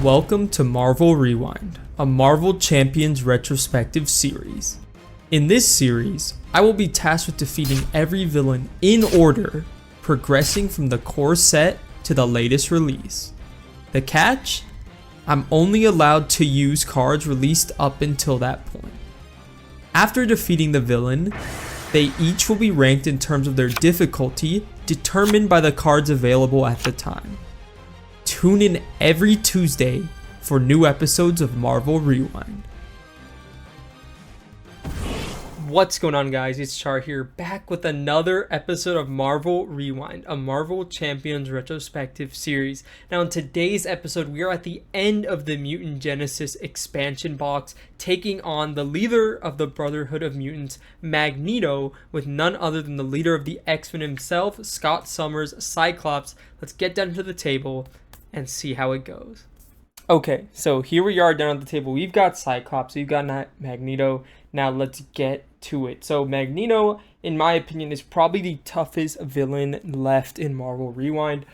Welcome to Marvel Rewind, a Marvel Champions Retrospective Series. In this series, I will be tasked with defeating every villain in order, progressing from the core set to the latest release. The catch? I'm only allowed to use cards released up until that point. After defeating the villain, they each will be ranked in terms of their difficulty, determined by the cards available at the time. Tune in every Tuesday for new episodes of Marvel Rewind. What's going on, guys? It's Char here, back with another episode of Marvel Rewind, a Marvel Champions Retrospective Series. Now, in today's episode, we are at the end of the Mutant Genesis expansion box, taking on the leader of the Brotherhood of Mutants, Magneto, with none other than the leader of the X-Men himself, Scott Summers, Cyclops. Let's get down to the table and see how it goes. Okay, so here we are down at the table. We've got Cyclops, we've got Magneto. Now let's get to it. So Magneto, in my opinion, is probably the toughest villain left in Marvel Rewind.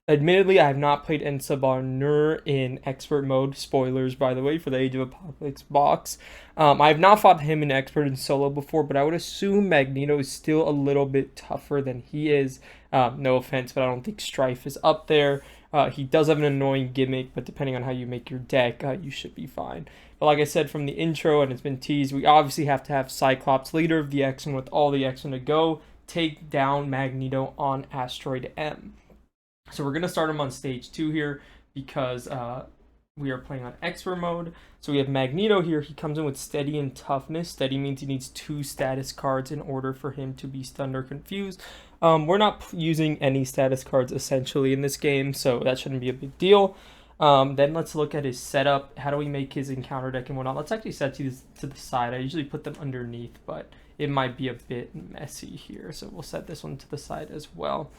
Admittedly, I have not played Ensabarnur in expert mode. Spoilers, by the way, for the Age of Apocalypse box. I have not fought him in expert and solo before, but I would assume Magneto is still a little bit tougher than he is. No offense, but I don't think Strife is up there. He does have an annoying gimmick, but depending on how you make your deck, you should be fine. But like I said from the intro, and it's been teased, we obviously have to have Cyclops, leader of the X-Men, with all the X-Men to go, take down Magneto on Asteroid M. So we're going to start him on stage 2 here because we are playing on expert mode. So we have Magneto here. He comes in with steady and toughness. Steady means he needs 2 status cards in order for him to be stunned or confused. We're not using any status cards essentially in this game, so that shouldn't be a big deal. Then let's look at his setup. How do we make his encounter deck and whatnot? Let's actually set these to the side. I usually put them underneath, but it might be a bit messy here. So we'll set this one to the side as well.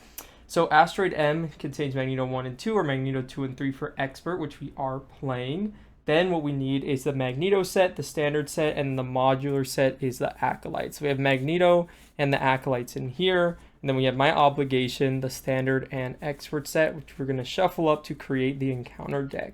So Asteroid M contains Magneto 1 and 2, or Magneto 2 and 3 for expert, which we are playing. Then what we need is the Magneto set, the standard set, and the modular set is the Acolytes. So we have Magneto and the Acolytes in here. And then we have my obligation, the standard and expert set, which we're going to shuffle up to create the encounter deck.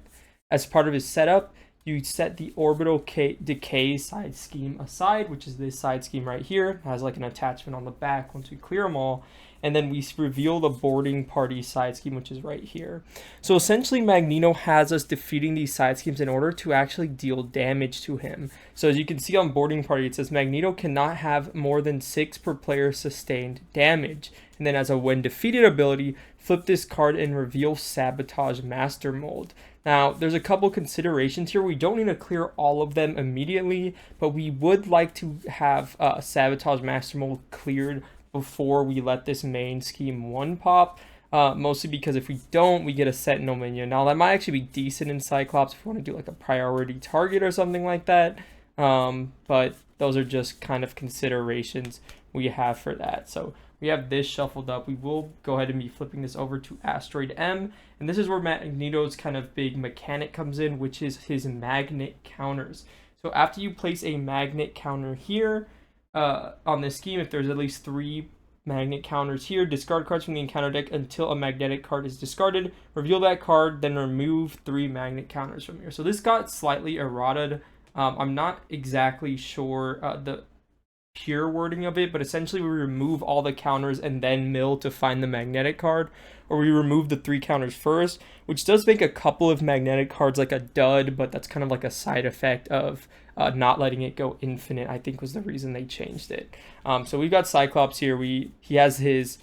As part of his setup, you set the orbital decay side scheme aside, which is this side scheme right here. It has like an attachment on the back once we clear them all. And then we reveal the boarding party side scheme, which is right here. So essentially, Magneto has us defeating these side schemes in order to actually deal damage to him. So as you can see on boarding party, it says Magneto cannot have more than 6 per player sustained damage. And then as a when defeated ability, flip this card and reveal Sabotage Master Mold. Now, there's a couple considerations here. We don't need to clear all of them immediately, but we would like to have Sabotage Master Mold cleared before we let this main scheme 1 pop, mostly because if we don't, we get a Sentinel minion. Now that might actually be decent in Cyclops if you want to do like a priority target or something like that, but those are just kind of considerations we have for that. So we have this shuffled up. We will go ahead and be flipping this over to Asteroid M, and this is where Magneto's kind of big mechanic comes in, which is his magnet counters. So after you place a magnet counter here, on this scheme, if there's at least 3 magnet counters here, discard cards from the encounter deck until a magnetic card is discarded, reveal that card, then remove 3 magnet counters from here. So this got slightly errated. I'm not exactly sure the pure wording of it, but essentially we remove all the counters and then mill to find the magnetic card, or we remove the 3 counters first, which does make a couple of magnetic cards like a dud, but that's kind of like a side effect of not letting it go infinite, I think was the reason they changed it. So we've got Cyclops here. He has his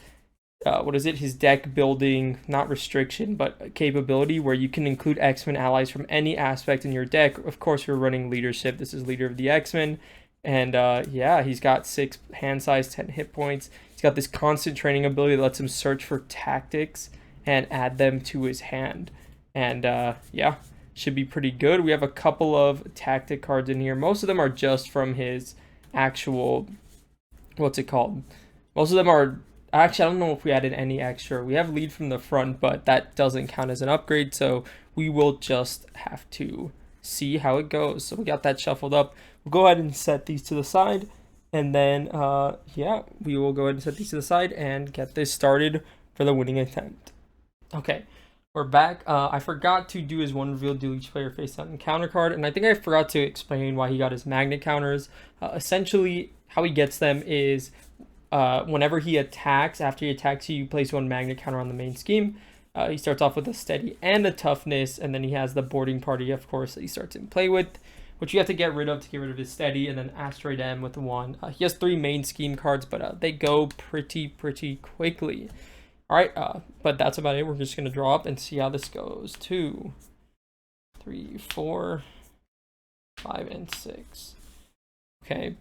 his deck building, not restriction, but capability, where you can include X-Men allies from any aspect in your deck. Of course, you're running leadership. This is leader of the X-Men. And yeah, he's got 6 hand size, 10 hit points. He's got this constant training ability that lets him search for tactics and add them to his hand. And yeah, should be pretty good. We have a couple of tactic cards in here. Most of them are just from his actual, what's it called? Most of them are, actually, I don't know if we added any extra. We have lead from the front, but that doesn't count as an upgrade. So we will just have to see how it goes. So we got that shuffled up. We'll go ahead and set these to the side, and then yeah, we will go ahead and set these to the side and get this started for the winning attempt. Okay, We're back. I forgot to do his one reveal, deal each player face down encounter card, and I think I forgot to explain why he got his magnet counters. Essentially, how he gets them is whenever he attacks, after he attacks you, you place one magnet counter on the main scheme. He starts off with a steady and a toughness, and then he has the boarding party, of course, that he starts in play with, which you have to get rid of to get rid of his steady, and then Asteroid M with one. He has 3 main scheme cards, but they go pretty quickly. All right, but that's about it. We're just gonna draw up and see how this goes. 2, 3, 4, 5, and 6. Okay,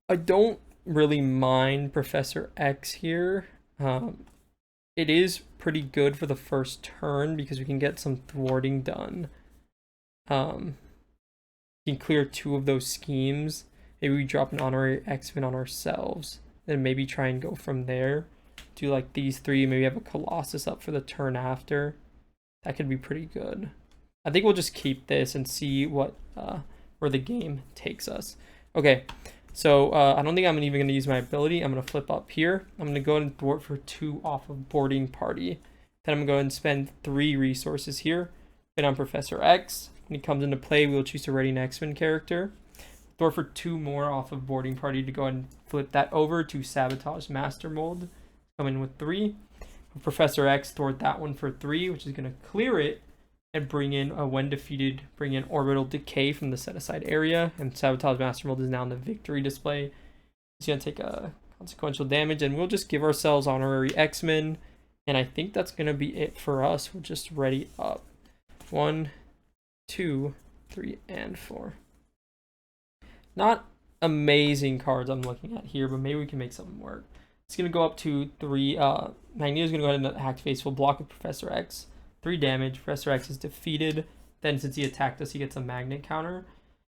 I don't really mind Professor X here. It is pretty good for the first turn because we can get some thwarting done. We can clear 2 of those schemes. Maybe we drop an honorary X-Men on ourselves, and maybe try and go from there. Do like these 3, maybe have a Colossus up for the turn after. That could be pretty good. I think we'll just keep this and see what where the game takes us. Okay, so I don't think I'm even going to use my ability. I'm going to flip up here. I'm going to go ahead and thwart for 2 off of boarding party. Then I'm going to go ahead and spend 3 resources here. Hit on Professor X. When he comes into play, we'll choose to ready an X-Men character. Thwart for 2 more off of boarding party to go ahead and flip that over to Sabotage Master Mold. Come in with 3. Professor X, thwart that one for 3, which is going to clear it and bring in, when defeated, bring in Orbital Decay from the set-aside area. And Sabotage Master Mold is now in the victory display. He's going to take a consequential damage, and we'll just give ourselves honorary X-Men. And I think that's going to be it for us. We'll just ready up. 1, 2, 3, and 4. Not amazing cards I'm looking at here, but maybe we can make something work. It's going to go up to 3. Magneto's going to go ahead and activate, so we'll block with Professor X. 3 damage. Professor X is defeated. Then since he attacked us, he gets a magnet counter.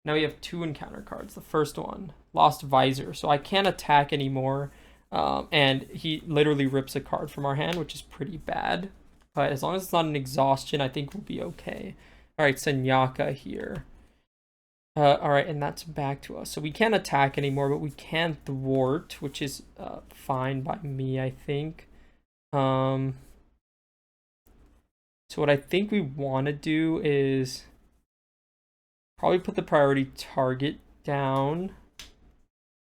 Now we have 2 encounter cards. The first one, Lost Visor. So I can't attack anymore. And he literally rips a card from our hand, which is pretty bad. But as long as it's not an exhaustion, I think we'll be okay. All right, Senyaka here. All right, and that's back to us. So we can't attack anymore, but we can thwart, which is fine by me, I think. So what I think we want to do is probably put the priority target down.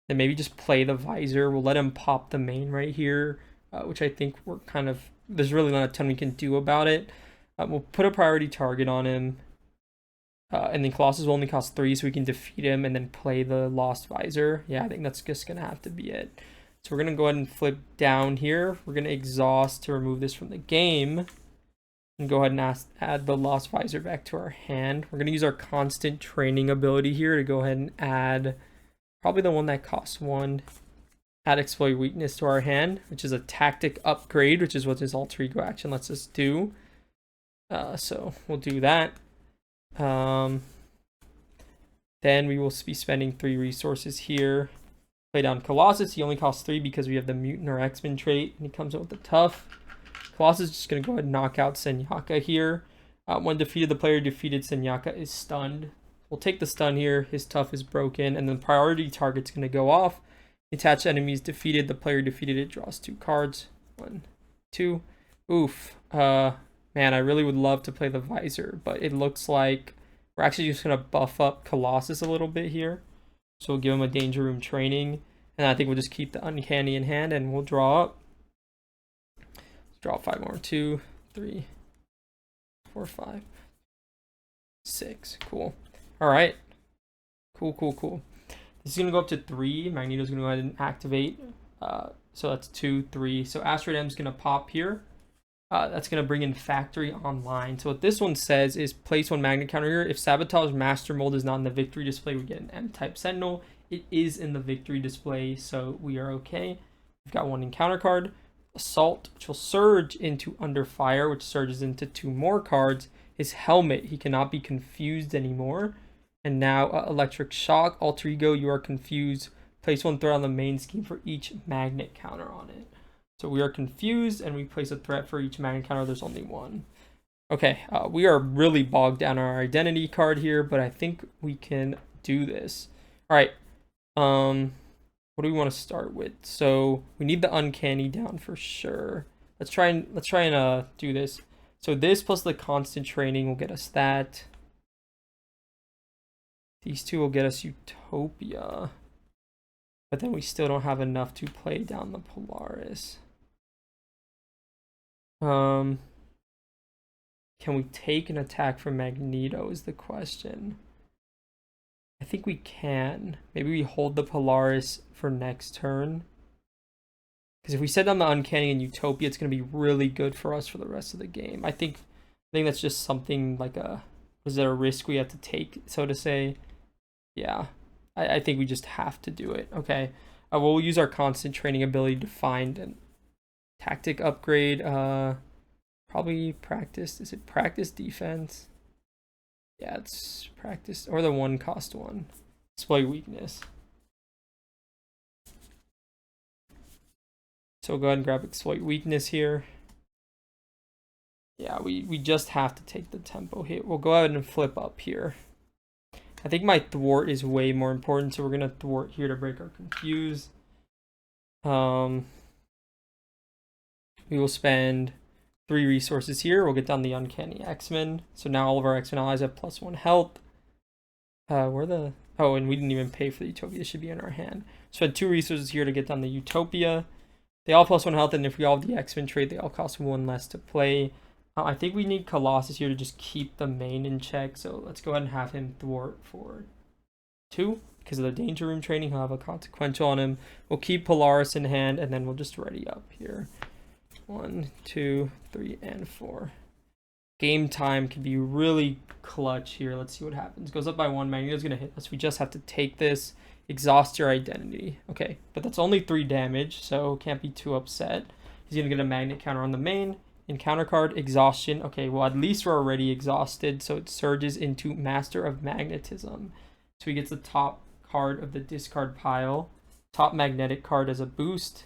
Then maybe just play the visor. We'll let him pop the main right here, which I think we're kind of... There's really not a ton we can do about it. We'll put a priority target on him. And then Colossus will only cost 3, so we can defeat him and then play the Lost Visor. Yeah, I think that's just going to have to be it. So we're going to go ahead and flip down here. We're going to exhaust to remove this from the game. And go ahead and add the Lost Visor back to our hand. We're going to use our constant training ability here to go ahead and add probably the one that costs 1. Add Exploit Weakness to our hand, which is a tactic upgrade, which is what this alter ego action lets us do. So we'll do that. Then we will be spending 3 resources here. Play down Colossus. He only costs 3 because we have the Mutant or X-Men trait, and he comes out with the Tough. Colossus is just going to go ahead and knock out Senyaka here. When defeated, the player defeated Senyaka is stunned. We'll take the stun here. His Tough is broken, and then priority target's going to go off. Attached enemies defeated. The player defeated it draws 2 cards. 1, 2. Oof. Man, I really would love to play the Visor, but it looks like we're actually just going to buff up Colossus a little bit here. So we'll give him a Danger Room training, and I think we'll just keep the Uncanny in hand, and we'll draw up. Let's draw 5 more. 2, 3, 4, 5, 6. Cool. All right. Cool. This is going to go up to 3. Magneto's going to go ahead and activate. So that's 2, 3. So Asteroid M is going to pop here. That's going to bring in Factory Online. So what this one says is place 1 magnet counter here. If Sabotage Master Mold is not in the victory display, we get an M-type Sentinel. It is in the victory display, so we are okay. We've got 1 encounter card. Assault, which will surge into Under Fire, which surges into 2 more cards. His Helmet, he cannot be confused anymore. And now Electric Shock, Alter Ego, you are confused. Place 1 threat on the main scheme for each magnet counter on it. So we are confused, and we place a threat for each magnet counter. There's only 1. Okay, we are really bogged down on our identity card here, but I think we can do this. All right, what do we want to start with? So we need the Uncanny down for sure. Let's try and do this. So this plus the constant training will get us that. These two will get us Utopia. But then we still don't have enough to play down the Polaris. Can we take an attack from Magneto is the question. I think we can. Maybe we hold the Polaris for next turn. Because if we set down the Uncanny and Utopia, it's going to be really good for us for the rest of the game. I think that's just something like is there a risk we have to take, so to say? Yeah. I think we just have to do it. Okay. We'll use our constant training ability to find an tactic upgrade. Probably practice. Is it practice defense? Yeah, it's practice. Or the 1-cost one. Exploit weakness. So go ahead and grab exploit weakness here. Yeah, we just have to take the tempo hit. We'll go ahead and flip up here. I think my thwart is way more important, so we're going to thwart here to break our confuse. We will spend 3 resources here. We'll get down the Uncanny X-Men. So now all of our X-Men allies have +1 health. Oh, and we didn't even pay for the Utopia. It should be in our hand. Spend 2 resources here to get down the Utopia. They all +1 health, and if we all have the X-Men trade, they all cost 1 less to play. I think we need Colossus here to just keep the main in check. So let's go ahead and have him thwart for 2. Because of the Danger Room training, he'll have a consequential on him. We'll keep Polaris in hand, and then we'll just ready up here. 1, 2, 3, and 4. Game time can be really clutch here. Let's see what happens. Goes up by 1. Magneto's going to hit us. We just have to take this. Exhaust your identity. Okay, but that's only 3 damage, so can't be too upset. He's going to get a magnet counter on the main. Encounter card, exhaustion. Okay, well, at least we're already exhausted, so it surges into Master of Magnetism. So he gets the top card of the discard pile. Top magnetic card as a boost.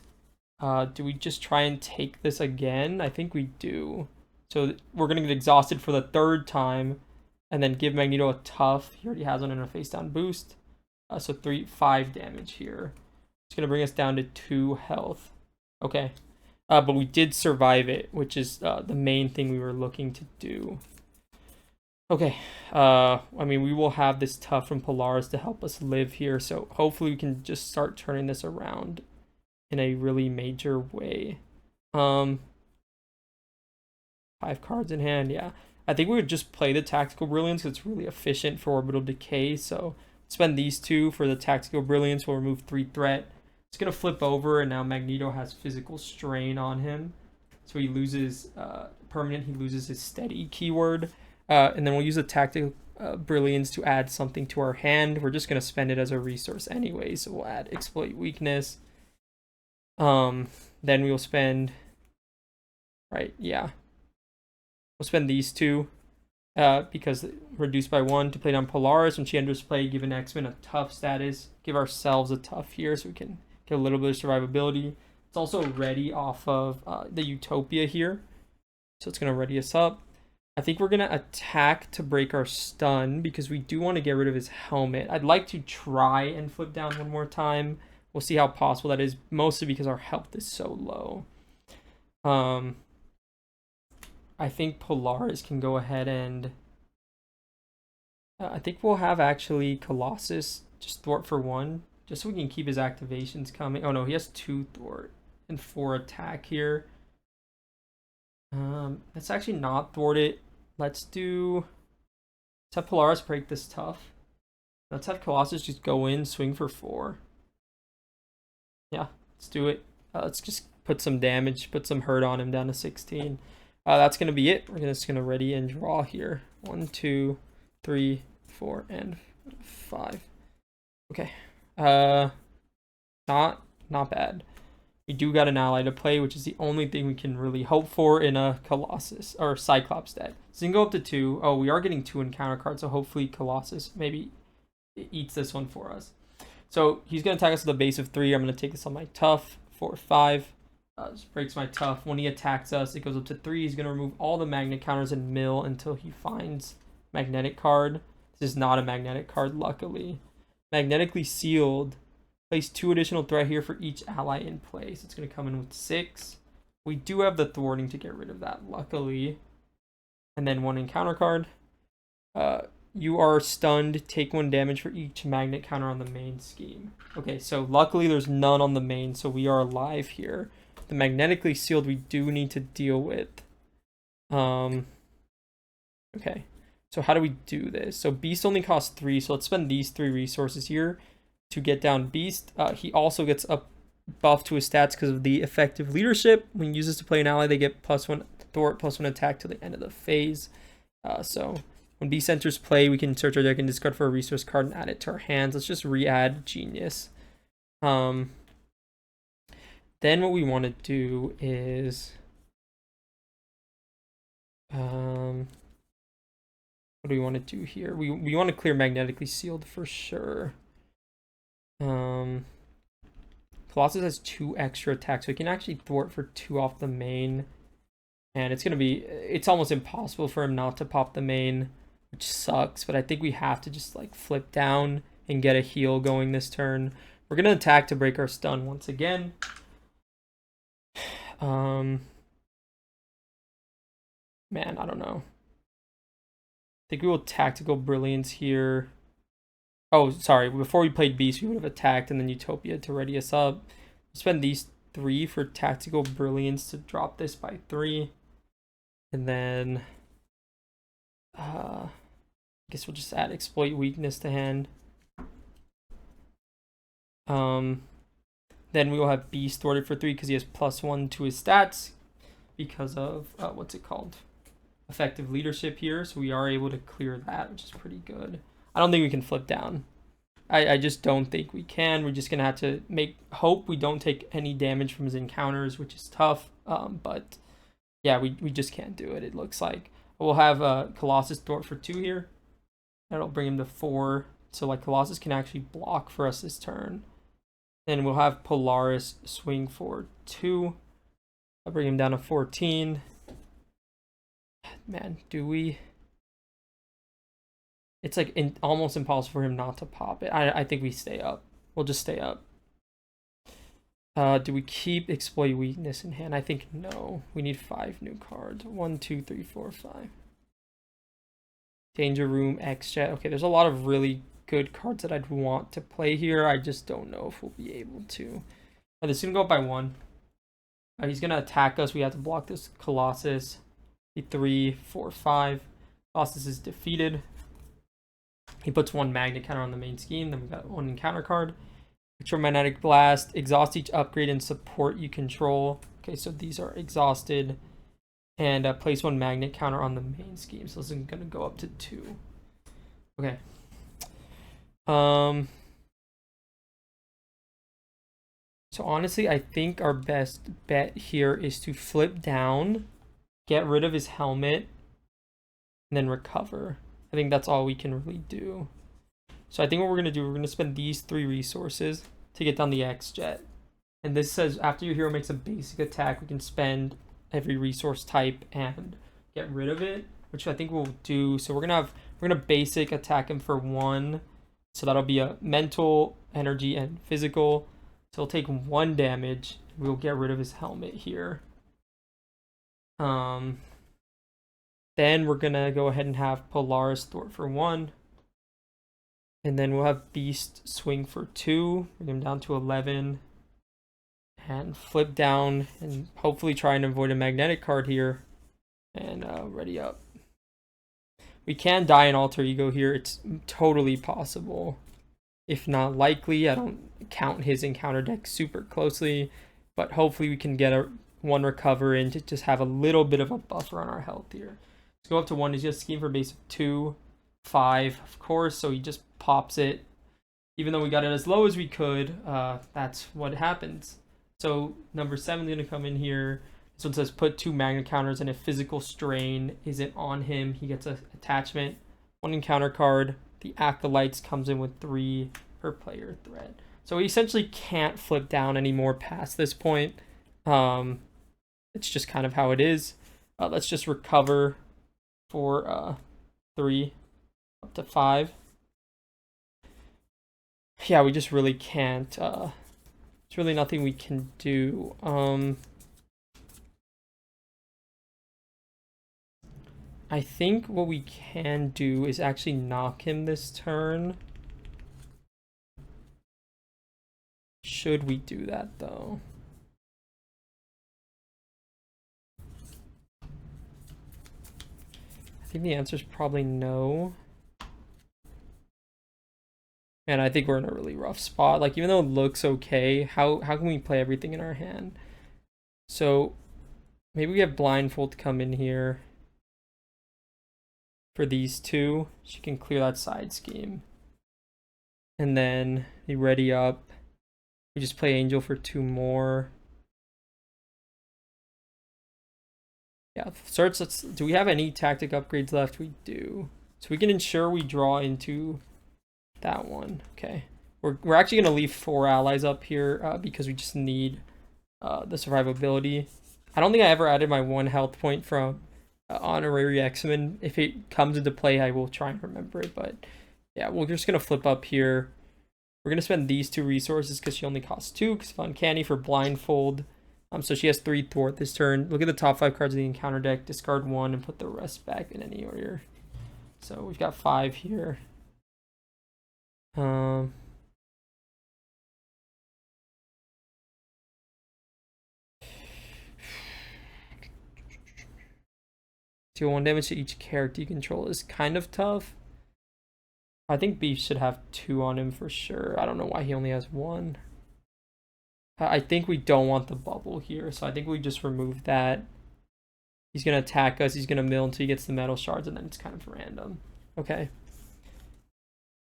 Do we just try and take this again? I think we do. So we're going to get exhausted for the 3rd time, and then give Magneto a tough. He already has one in a face down boost. So 5 damage here. It's going to bring us down to 2 health. Okay. But we did survive it, which is the main thing we were looking to do. Okay. I mean, we will have this tough from Polaris to help us live here. So hopefully we can just start turning this around in a really major way. 5 cards in hand, yeah. I think we would just play the Tactical Brilliance because it's really efficient for Orbital Decay. So spend these 2 for the Tactical Brilliance. We'll remove 3 threat. It's going to flip over, and now Magneto has physical strain on him. So he loses permanent. He loses his steady keyword. And then we'll use the Tactical Brilliance to add something to our hand. We're just going to spend it as a resource anyway. So we'll add Exploit Weakness. Then we will spend... Right, yeah. We'll spend these 2. Because reduced by 1 to play down Polaris. When she enters play, give an X-Men a tough status. Give ourselves a tough here so we can get a little bit of survivability. It's also ready off of the Utopia here. So it's going to ready us up. I think we're going to attack to break our stun because we do want to get rid of his helmet. I'd like to try and flip down one more time. We'll see how possible that is, mostly because our health is so low. I think Polaris can go ahead and... I think we'll have actually Colossus just thwart for 1. Just so we can keep his activations coming. Oh no, he has 2 thwart and 4 attack here. Let's actually not thwart it. Let's have Polaris break this tough. Let's have Colossus just go in, swing for 4. Yeah, let's do it. Let's just put some damage, put some hurt on him down to 16. That's going to be it. We're just going to ready and draw here. 1, 2, 3, 4, and 5. Okay. Not bad. We do got an ally to play, which is the only thing we can really hope for in a Colossus or Cyclops deck. So you can go up to 2. Oh, we are getting 2 encounter cards, so hopefully Colossus maybe eats this one for us. So he's going to attack us with a base of 3. I'm going to take this on my tough. 4, 5. Just breaks my tough. When he attacks us, it goes up to 3. He's going to remove all the magnet counters and mill until he finds magnetic card. This is not a magnetic card, luckily. Magnetically sealed. Place 2 additional threat here for each ally in play. So it's going to come in with 6. We do have the thwarting to get rid of that, luckily. and then 1 encounter card. You are stunned, take 1 damage for each magnet counter on the main scheme. Okay, so luckily there's none on the main, so we are alive here. The magnetically sealed we do need to deal with. Okay, so how do we do this? So Beast only costs 3, so let's spend these 3 resources here to get down Beast. He also gets a buff to his stats because of the effective leadership. When you use this to play an ally, they get +1 thwart, +1 attack till the end of the phase. So when Beast enters play, we can search our deck and discard for a resource card and add it to our hands. Let's just re-add Genius. Then what we want to do is what do we want to do here? We want to clear magnetically sealed for sure. Colossus has 2 extra attacks, so we can actually thwart for 2 off the main. And it's almost impossible for him not to pop the main, which sucks, but I think we have to just like flip down and get a heal going this turn. We're gonna attack to break our stun once again. Man, I don't know. I think we will Tactical Brilliance here. Oh, sorry. Before we played Beast, we would have attacked and then Utopia to ready us up. We'll spend these 3 for Tactical Brilliance to drop this by 3. And then I guess we'll just add Exploit Weakness to hand. Then we will have Beast thwarted for 3 because he has +1 to his stats because of what's it called? Effective leadership here. So we are able to clear that, which is pretty good. I don't think we can flip down. I just don't think we can. We're just gonna have to hope we don't take any damage from his encounters, which is tough. But yeah, we just can't do it, it looks like. We'll have Colossus thwart for 2 here. That'll bring him to 4. So like Colossus can actually block for us this turn. Then we'll have Polaris swing for 2. I'll bring him down to 14. Man, do we? It's like almost impossible for him not to pop it. I think we stay up. We'll just stay up. Do we keep Exploit Weakness in hand? I think no. We need 5 new cards. 1, 2, 3, 4, 5. Danger Room, X-Jet. Okay, there's a lot of really good cards that I'd want to play here. I just don't know if we'll be able to. This is going to go up by 1. He's going to attack us. We have to block this Colossus. 3, 4, 5. Colossus is defeated. He puts 1 magnet counter on the main scheme. Then we got 1 encounter card. Electromagnetic Blast. Exhaust each upgrade and support you control. Okay, so these are exhausted. And place 1 magnet counter on the main scheme. So this is going to go up to 2. Okay. So honestly, I think our best bet here is to flip down, get rid of his helmet, and then recover. I think that's all we can really do. So I think what we're going to do, we're going to spend these 3 resources to get down the X-Jet. And this says after your hero makes a basic attack, we can spend every resource type and get rid of it, which I think we'll do. So we're going to basic attack him for 1. So that'll be a mental, energy, and physical. So he'll take 1 damage. We'll get rid of his helmet here. Then we're going to go ahead and have Polaris thwart for 1. And then we'll have Beast swing for 2. Bring him down to 11. And flip down and hopefully try and avoid a magnetic card here. And ready up. We can die in Alter Ego here. It's totally possible. If not likely. I don't count his encounter deck super closely. But hopefully we can get 1 recover in to just have a little bit of a buffer on our health here. Let's go up to 1. He's just scheme for base of 2, 5, of course. So he just pops it. Even though we got it as low as we could, that's what happens. So number 7 is going to come in here. This one says put 2 magnet counters, and if physical strain isn't on him, he gets an attachment. 1 encounter card. The Acolytes comes in with 3 per player threat. So we essentially can't flip down anymore past this point. It's just kind of how it is. Let's just recover for 3 up to 5. Yeah, we just really can't. There's really nothing we can do. I think what we can do is actually knock him this turn. Should we do that though? I think the answer is probably no. And I think we're in a really rough spot. Like, even though it looks okay, how can we play everything in our hand? So maybe we have blindfold come in here for these two. She can clear that side scheme. And then we ready up. We just play Angel for 2 more. Yeah, starts. Do we have any tactic upgrades left? We do. So we can ensure we draw into that one. Okay. We're actually going to leave 4 allies up here because we just need the survivability. I don't think I ever added my 1 health point from Honorary X-Men. If it comes into play, I will try and remember it. But yeah, we're just going to flip up here. We're going to spend these 2 resources because she only costs 2 because of Uncanny for Blindfold. So she has 3 thwart this turn. Look at the top 5 cards of the encounter deck. Discard 1 and put the rest back in any order. So we've got 5 here. Deal 1 damage to each character you control is kind of tough. I think Beef should have 2 on him for sure. I don't know why he only has 1. I think we don't want the bubble here, so I think we just remove that. He's going to attack us. He's going to mill until he gets the metal shards, and then it's kind of random. Okay.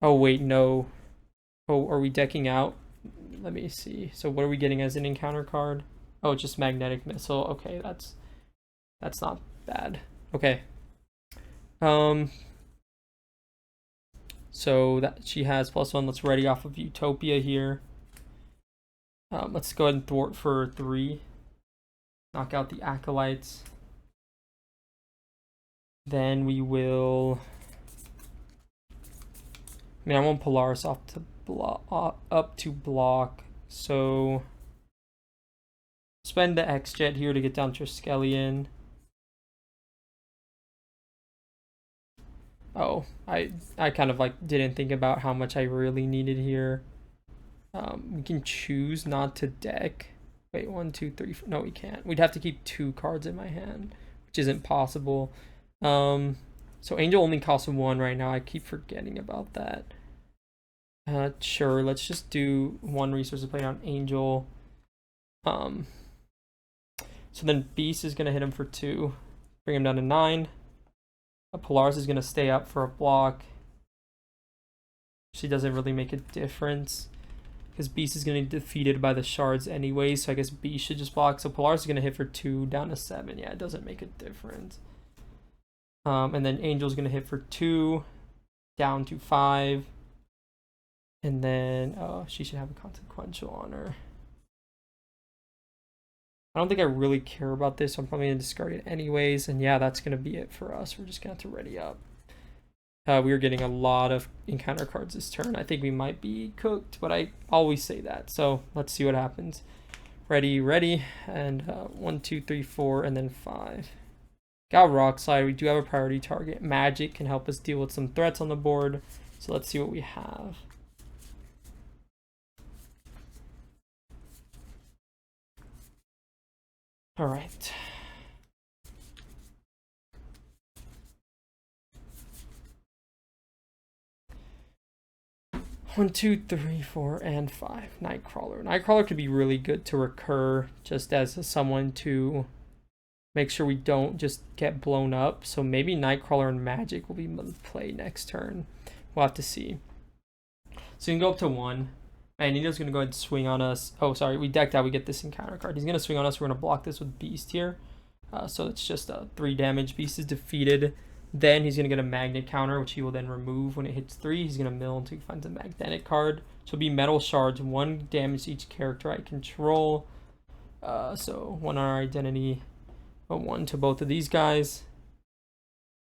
Oh, wait, no. Oh, are we decking out? Let me see. So what are we getting as an encounter card? Oh, just magnetic missile. Okay, that's not bad. Okay. So that she has +1. Let's ready off of Utopia here. Let's go ahead and thwart for 3. Knock out the acolytes. Then we will. I mean, I want Polaris off to up to block. So spend the X-Jet here to get down Triskelion. Oh, I kind of like didn't think about how much I really needed here. We can choose not to deck. Wait, 1, 2, 3, 4. No, we can't. We'd have to keep 2 cards in my hand, which isn't possible. So Angel only costs 1 right now. I keep forgetting about that. Sure, let's just do 1 resource to play on Angel. So then Beast is gonna hit him for 2, bring him down to 9. Polaris is gonna stay up for a block. She doesn't really make a difference because Beast is gonna be defeated by the shards anyway. So I guess Beast should just block. So Polaris is gonna hit for 2 down to 7. Yeah, it doesn't make a difference. And then Angel's gonna hit for 2 down to 5. And then she should have a consequential on her. I don't think I really care about this, so I'm probably going to discard it anyways. And yeah, that's going to be it for us. We're just going to have to ready up. We are getting a lot of encounter cards this turn. I think we might be cooked, but I always say that. So let's see what happens. Ready. And 1, 2, 3, 4, and then 5. Got Rock Slide. We do have a priority target. Magic can help us deal with some threats on the board. So let's see what we have. All right. One, 2, 3, 4, and 5. Nightcrawler. Nightcrawler could be really good to recur just as someone to make sure we don't just get blown up. So maybe Nightcrawler and Magic will be play next turn. We'll have to see. So you can go up to 1. Magneto's going to go ahead and swing on us. Oh, sorry. We decked out. We get this encounter card. He's going to swing on us. We're going to block this with Beast here. So it's just 3 damage. Beast is defeated. Then he's going to get a magnet counter, which he will then remove when it hits 3. He's going to mill until he finds a magnetic card. So it'll be metal shards. 1 damage to each character I control. So 1 on our identity. 1 to both of these guys.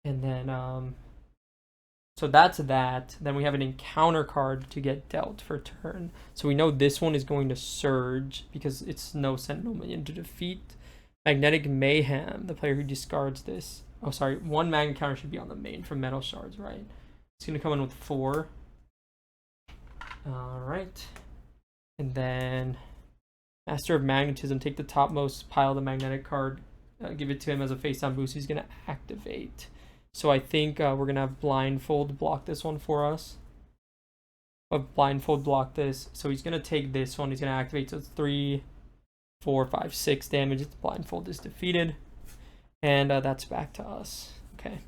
And then... So that's that. Then we have an encounter card to get dealt for turn. So we know this one is going to surge because it's no Sentinel minion to defeat. Magnetic Mayhem, the player who discards this Oh, sorry. 1 magnet counter should be on the main from metal shards, right? It's going to come in with 4. All right. And then Master of Magnetism, take the topmost pile of the magnetic card, give it to him as a face down boost. He's going to activate. So I think we're going to have Blindfold block this one for us. Blindfold block this. So he's going to take this one. He's going to activate. So it's 3, 4, 5, 6 damage. The Blindfold is defeated. And that's back to us. Okay.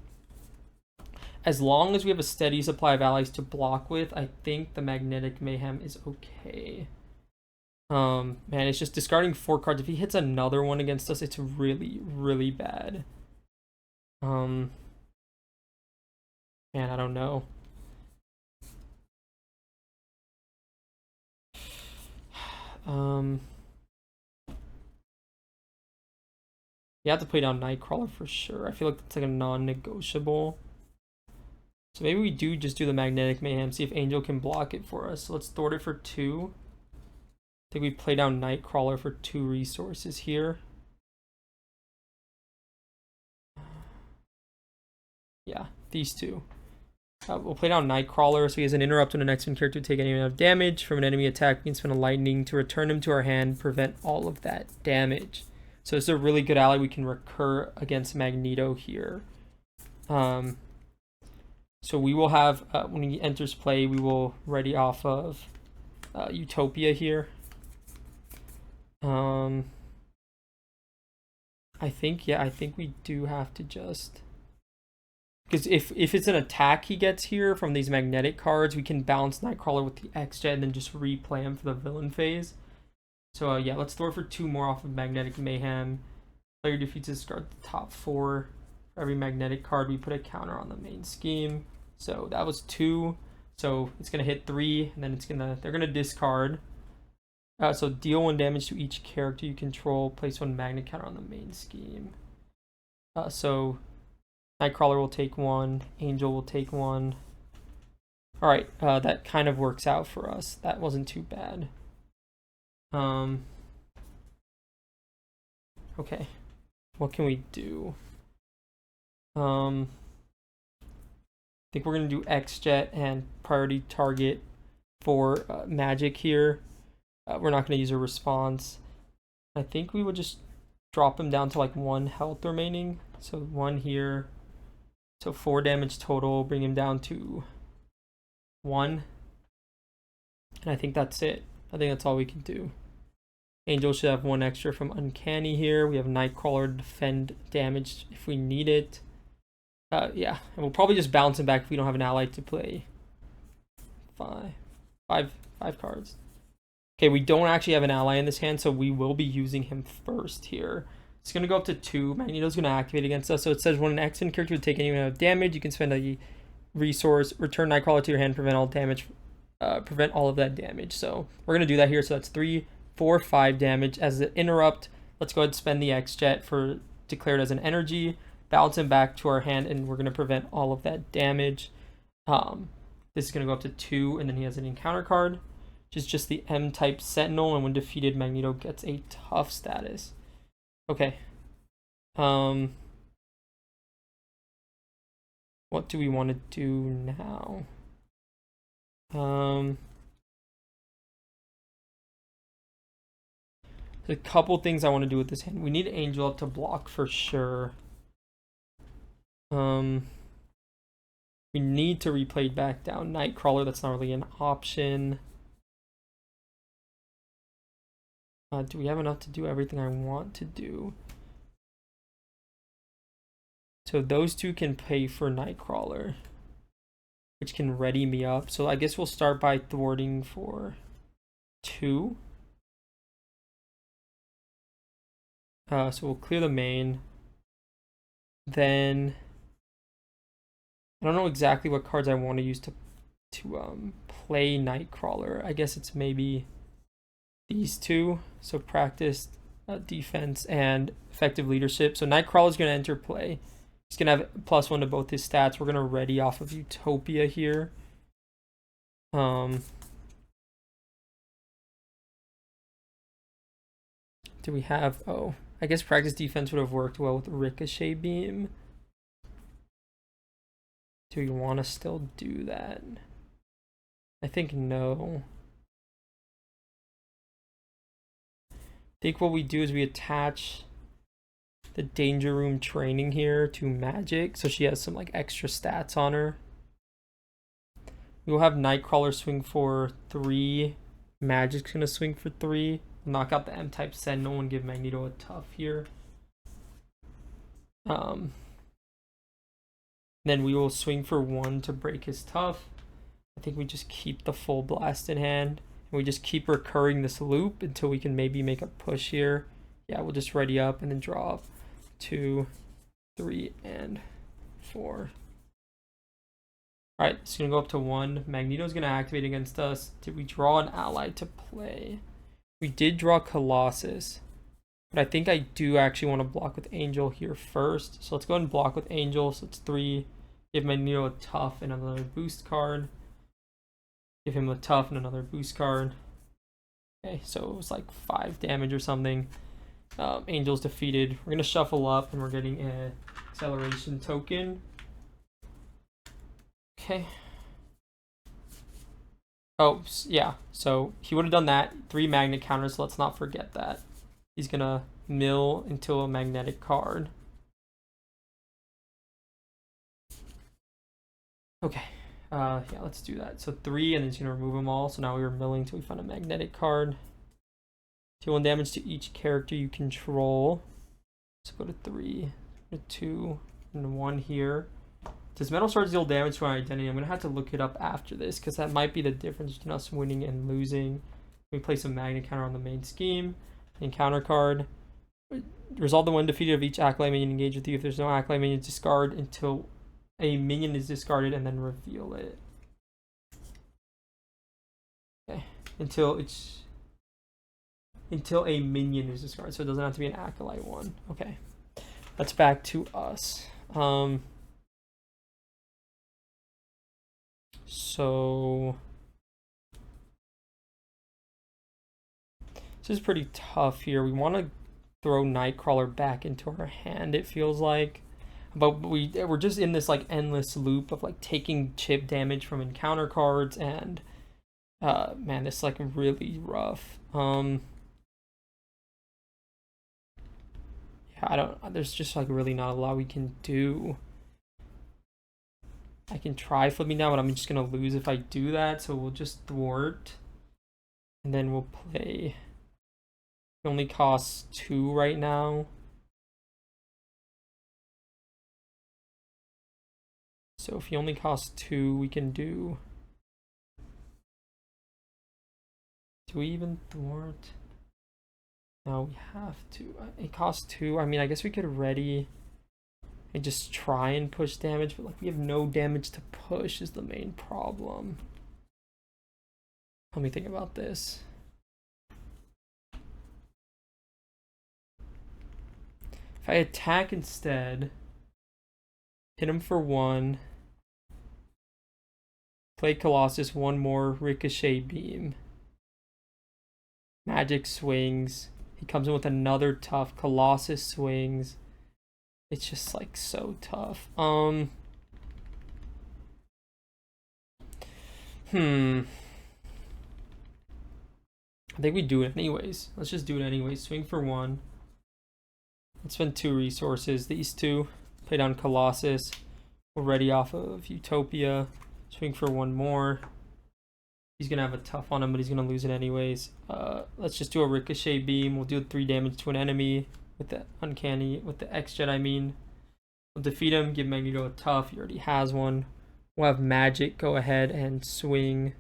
As long as we have a steady supply of allies to block with, I think the Magnetic Mayhem is okay. Man, it's just discarding 4 cards. If he hits another one against us, it's really, really bad. Man, I don't know. You have to play down Nightcrawler for sure. I feel like that's like a non-negotiable. So maybe we do just do the Magnetic Mayhem, see if Angel can block it for us. So let's thwart it for 2. I think we play down Nightcrawler for 2 resources here. Yeah, these 2. We'll play down Nightcrawler, so he has an interrupt when an X-Men character take any amount of damage from an enemy attack. We can spend a lightning to return him to our hand, prevent all of that damage. So it's a really good ally we can recur against Magneto here. So we will have, when he enters play, we will ready off of Utopia here. I think we do have to just... Because if it's an attack he gets here from these magnetic cards, we can balance Nightcrawler with the X-Jet and then just replay him for the villain phase. So yeah, let's throw for 2 more off of Magnetic Mayhem. Player defeats discard the top 4. For every magnetic card, we put a counter on the main scheme. So that was 2. So it's gonna hit 3, and then they're gonna discard. So deal 1 damage to each character you control. Place 1 magnet counter on the main scheme. So Nightcrawler will take 1. Angel will take 1. All right, that kind of works out for us. That wasn't too bad. Okay, what can we do? I think we're gonna do X-Jet and priority target for magic here. We're not gonna use a response. I think we would just drop him down to like 1 health remaining. So 1 here. So 4 damage total, bring him down to 1. And I think that's it. I think that's all we can do. Angel should have 1 extra from Uncanny here. We have Nightcrawler to defend damage if we need it. Yeah, and we'll probably just bounce him back if we don't have an ally to play. 5 cards. Okay, we don't actually have an ally in this hand, so we will be using him first here. It's going to go up to 2. Magneto's going to activate against us. So it says when an X-Men character would take any amount of damage, you can spend a resource, return Nightcrawler to your hand, prevent all damage, prevent all of that damage. So we're going to do that here. So that's 3, 4, 5 damage. As an interrupt, let's go ahead and spend the X-Jet for declared as an energy, balance him back to our hand, and we're going to prevent all of that damage. This is going to go up to 2, and then he has an encounter card, which is just the M-type Sentinel, and when defeated, Magneto gets a tough status. Okay. What do we want to do now? There's a couple things I want to do with this hand. We need Angel up to block for sure. We need to replay back down Nightcrawler. That's not really an option. Do we have enough to do everything I want to do? So those 2 can pay for Nightcrawler, which can ready me up. So I guess we'll start by thwarting for 2. So we'll clear the main. Then I don't know exactly what cards I want to use to play Nightcrawler. I guess it's maybe these 2. So practice, defense, and effective leadership. So Nightcrawler is going to enter play. He's going to have +1 to both his stats. We're going to ready off of Utopia here. Do we have... Oh, I guess practice defense would have worked well with Ricochet Beam. Do we want to still do that? I think no. I think what we do is we attach the Danger Room training here to Magic, so she has some like extra stats on her. We will have Nightcrawler swing for 3. Magic's gonna swing for 3. Knock out the M-type Sentinel and give Magneto a tough here. Then we will swing for 1 to break his tough. I think we just keep the full blast in hand. And we just keep recurring this loop until we can maybe make a push here. Yeah, we'll just ready up and then draw up 2, 3, and 4. Alright, it's going to go up to 1. Magneto's going to activate against us. Did we draw an ally to play? We did draw Colossus. But I think I do actually want to block with Angel here first. So let's go ahead and block with Angel. So it's 3. Give Magneto a tough and another boost card. Give him a tough and another boost card. Okay, so it was like 5 damage or something. Angel's defeated. We're going to shuffle up and we're getting an acceleration token. Okay. Oh, yeah. So he would have done that. 3 magnet counters, so let's not forget that. He's going to mill into a magnetic card. Okay. Yeah, let's do that. So 3, and then he's going to remove them all. So now we were milling until we found a magnetic card. Deal 1 damage to each character you control. So go to 3, to 2, and 1 here. Does Metal Swords deal damage to our identity? I'm going to have to look it up after this because that might be the difference between us winning and losing. We place a magnet counter on the main scheme. Encounter card. Resolve the 1 defeated of each acolyte minion engaged with you. If there's no acolyte minion, discard until a minion is discarded and then reveal it. Okay. Until a minion is discarded. So it doesn't have to be an acolyte one. Okay. That's back to us. So this is pretty tough here. We want to throw Nightcrawler back into our hand, it feels like. But we're just in this like endless loop of like taking chip damage from encounter cards, and man, it's like really rough. Yeah, there's just like really not a lot we can do. I can try flipping down, but I'm just gonna lose if I do that, so we'll just thwart. And then we'll play. It only costs 2 right now. So if he only costs 2, we can do... Do we even thwart? No, we have to. It costs 2. I mean, I guess we could ready and just try and push damage, but like we have no damage to push is the main problem. Let me think about this. If I attack instead, hit him for 1, play Colossus 1 more ricochet beam, Magic swings, he comes in with another tough, Colossus swings. It's just like so tough. I think we do it anyways. Let's just do it anyways. Swing for 1. Let's spend 2 resources. These 2. Play down Colossus. We're ready off of Utopia. Swing for 1 more. He's gonna have a tough on him, but he's gonna lose it anyways. Let's just do a ricochet beam. We'll do 3 damage to an enemy with the uncanny, with the X-Jet, I mean. We'll defeat him, give Magneto a tough. He already has one. We'll have Magic go ahead and swing.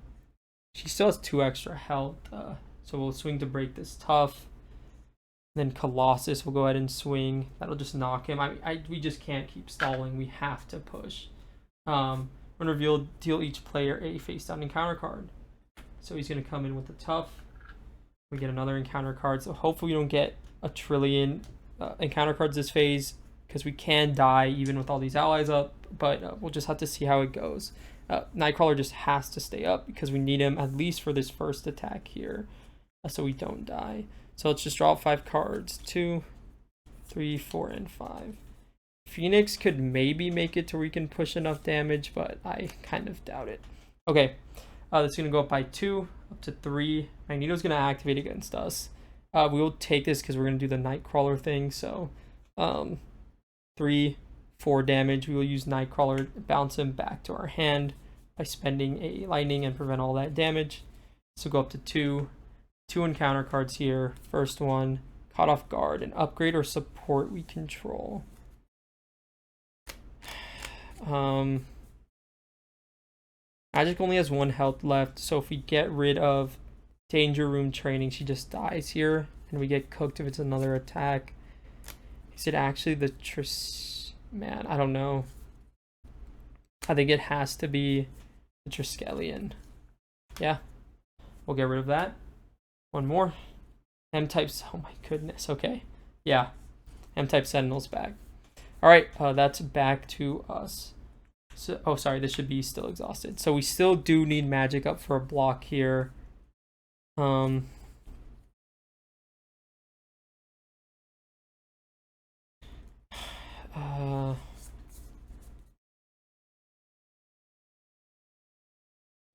She still has 2 extra health, so we'll swing to break this tough. Then Colossus will go ahead and swing. That'll just knock him. We just can't keep stalling. We have to push. When revealed, deal each player a face-down encounter card. So he's going to come in with a tough. We get another encounter card. So hopefully we don't get a trillion encounter cards this phase, because we can die even with all these allies up. But we'll just have to see how it goes. Nightcrawler just has to stay up because we need him at least for this first attack here, so we don't die. So let's just draw 5 cards. 2, 3, 4, and 5. Phoenix could maybe make it to where we can push enough damage, but I kind of doubt it. Okay, that's going to go up by 2, up to 3. Magneto's going to activate against us. We will take this because we're going to do the Nightcrawler thing. So 3, 4 damage. We will use Nightcrawler, bounce him back to our hand by spending a lightning and prevent all that damage. So go up to 2. 2 encounter cards here. First one, caught off guard, and upgrade or support we control. Magic only has 1 health left, so if we get rid of Danger Room Training, she just dies here, and we get cooked if it's another attack. Is it actually the man, I don't know. I think it has to be the Triskelion. Yeah, we'll get rid of that. One more. M-types, oh my goodness, okay. Yeah, M-type Sentinel's back. Alright, that's back to us. So, oh, sorry, this should be still exhausted. So we still do need magic up for a block here. Did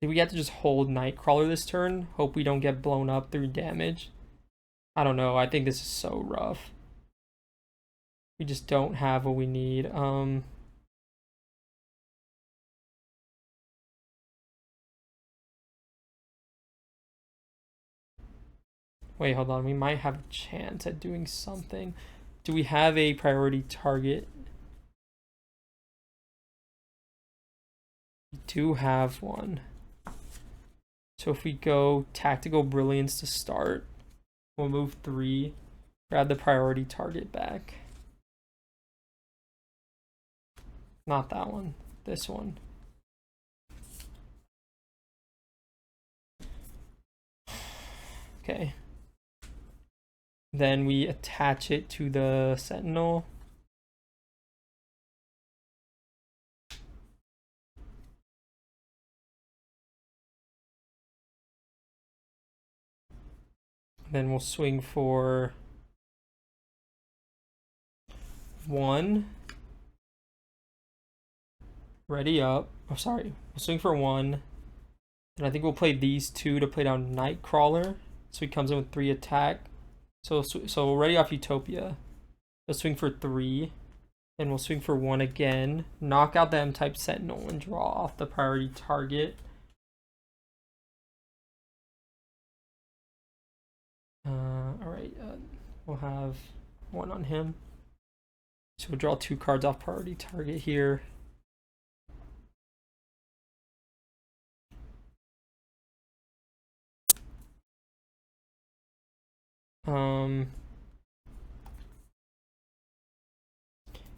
we have to just hold Nightcrawler this turn? Hope we don't get blown up through damage. I don't know. I think this is so rough. We just don't have what we need. Wait, hold on. We might have a chance at doing something. Do we have a priority target? We do have one. So if we go Tactical Brilliance to start, we'll move 3, grab the priority target back. Not that one, this one. Okay. Then we attach it to the Sentinel. Then we'll swing for 1. Ready up. Oh, sorry. We'll swing for 1. And I think we'll play these 2 to play down Nightcrawler. So he comes in with 3 attack. So we'll ready off Utopia. We'll swing for 3. Then we'll swing for 1 again. Knock out the M-type Sentinel and draw off the priority target. Alright, we'll have 1 on him. So we'll draw 2 cards off priority target here.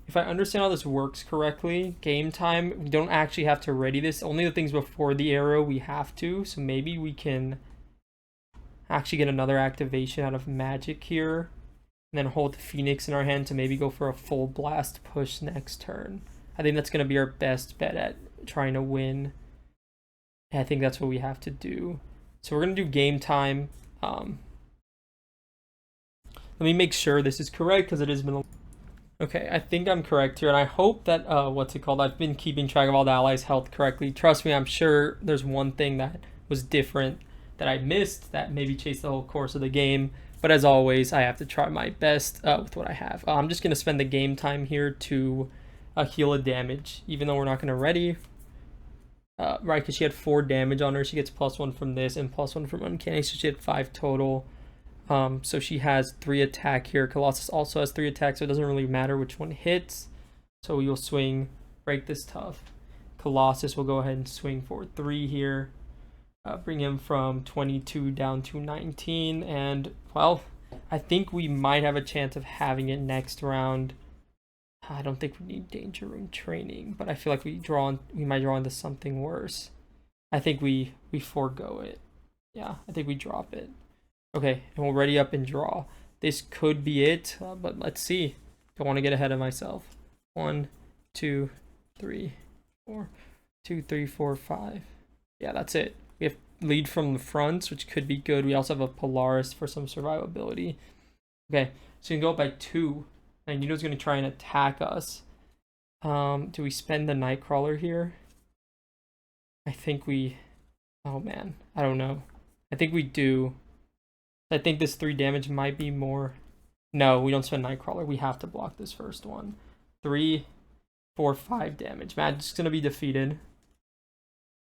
If I understand how this works correctly, game time, we don't actually have to ready this. Only the things before the arrow we have to. So maybe we can actually get another activation out of magic here. And then hold the Phoenix in our hand to maybe go for a full blast push next turn. I think that's going to be our best bet at trying to win. And I think that's what we have to do. So we're going to do game time. Let me make sure this is correct because it has been... Okay, I think I'm correct here, and I hope that, I've been keeping track of all the allies' health correctly. Trust me, I'm sure there's one thing that was different that I missed that maybe chased the whole course of the game. But as always, I have to try my best with what I have. I'm just going to spend the game time here to heal a damage, even though we're not going to ready. Right, because she had 4 damage on her. She gets +1 from this and +1 from Uncanny, so she had 5 total. So she has 3 attack here. Colossus also has 3 attacks, so it doesn't really matter which one hits. So you'll swing, break this tough. Colossus will go ahead and swing for 3 here. Bring him from 22 down to 19. And, well, I think we might have a chance of having it next round. I don't think we need Danger Room Training, but I feel like we might draw into something worse. I think we forego it. Yeah, I think we drop it. Okay, and we'll ready up and draw. This could be it, but let's see. Don't want to get ahead of myself. 1, 2, 3, 4. 2, 3, 4, 5. Yeah, that's it. We have lead from the fronts, which could be good. We also have a Polaris for some survivability. Okay, so you can go up by 2. Magneto's going to try and attack us. Do we spend the Nightcrawler here? I think we... Oh man, I don't know. I think we do. I think this 3 damage might be more. No, we don't spend Nightcrawler. We have to block this first one. 3, 4, 5 damage. Magic's gonna be defeated.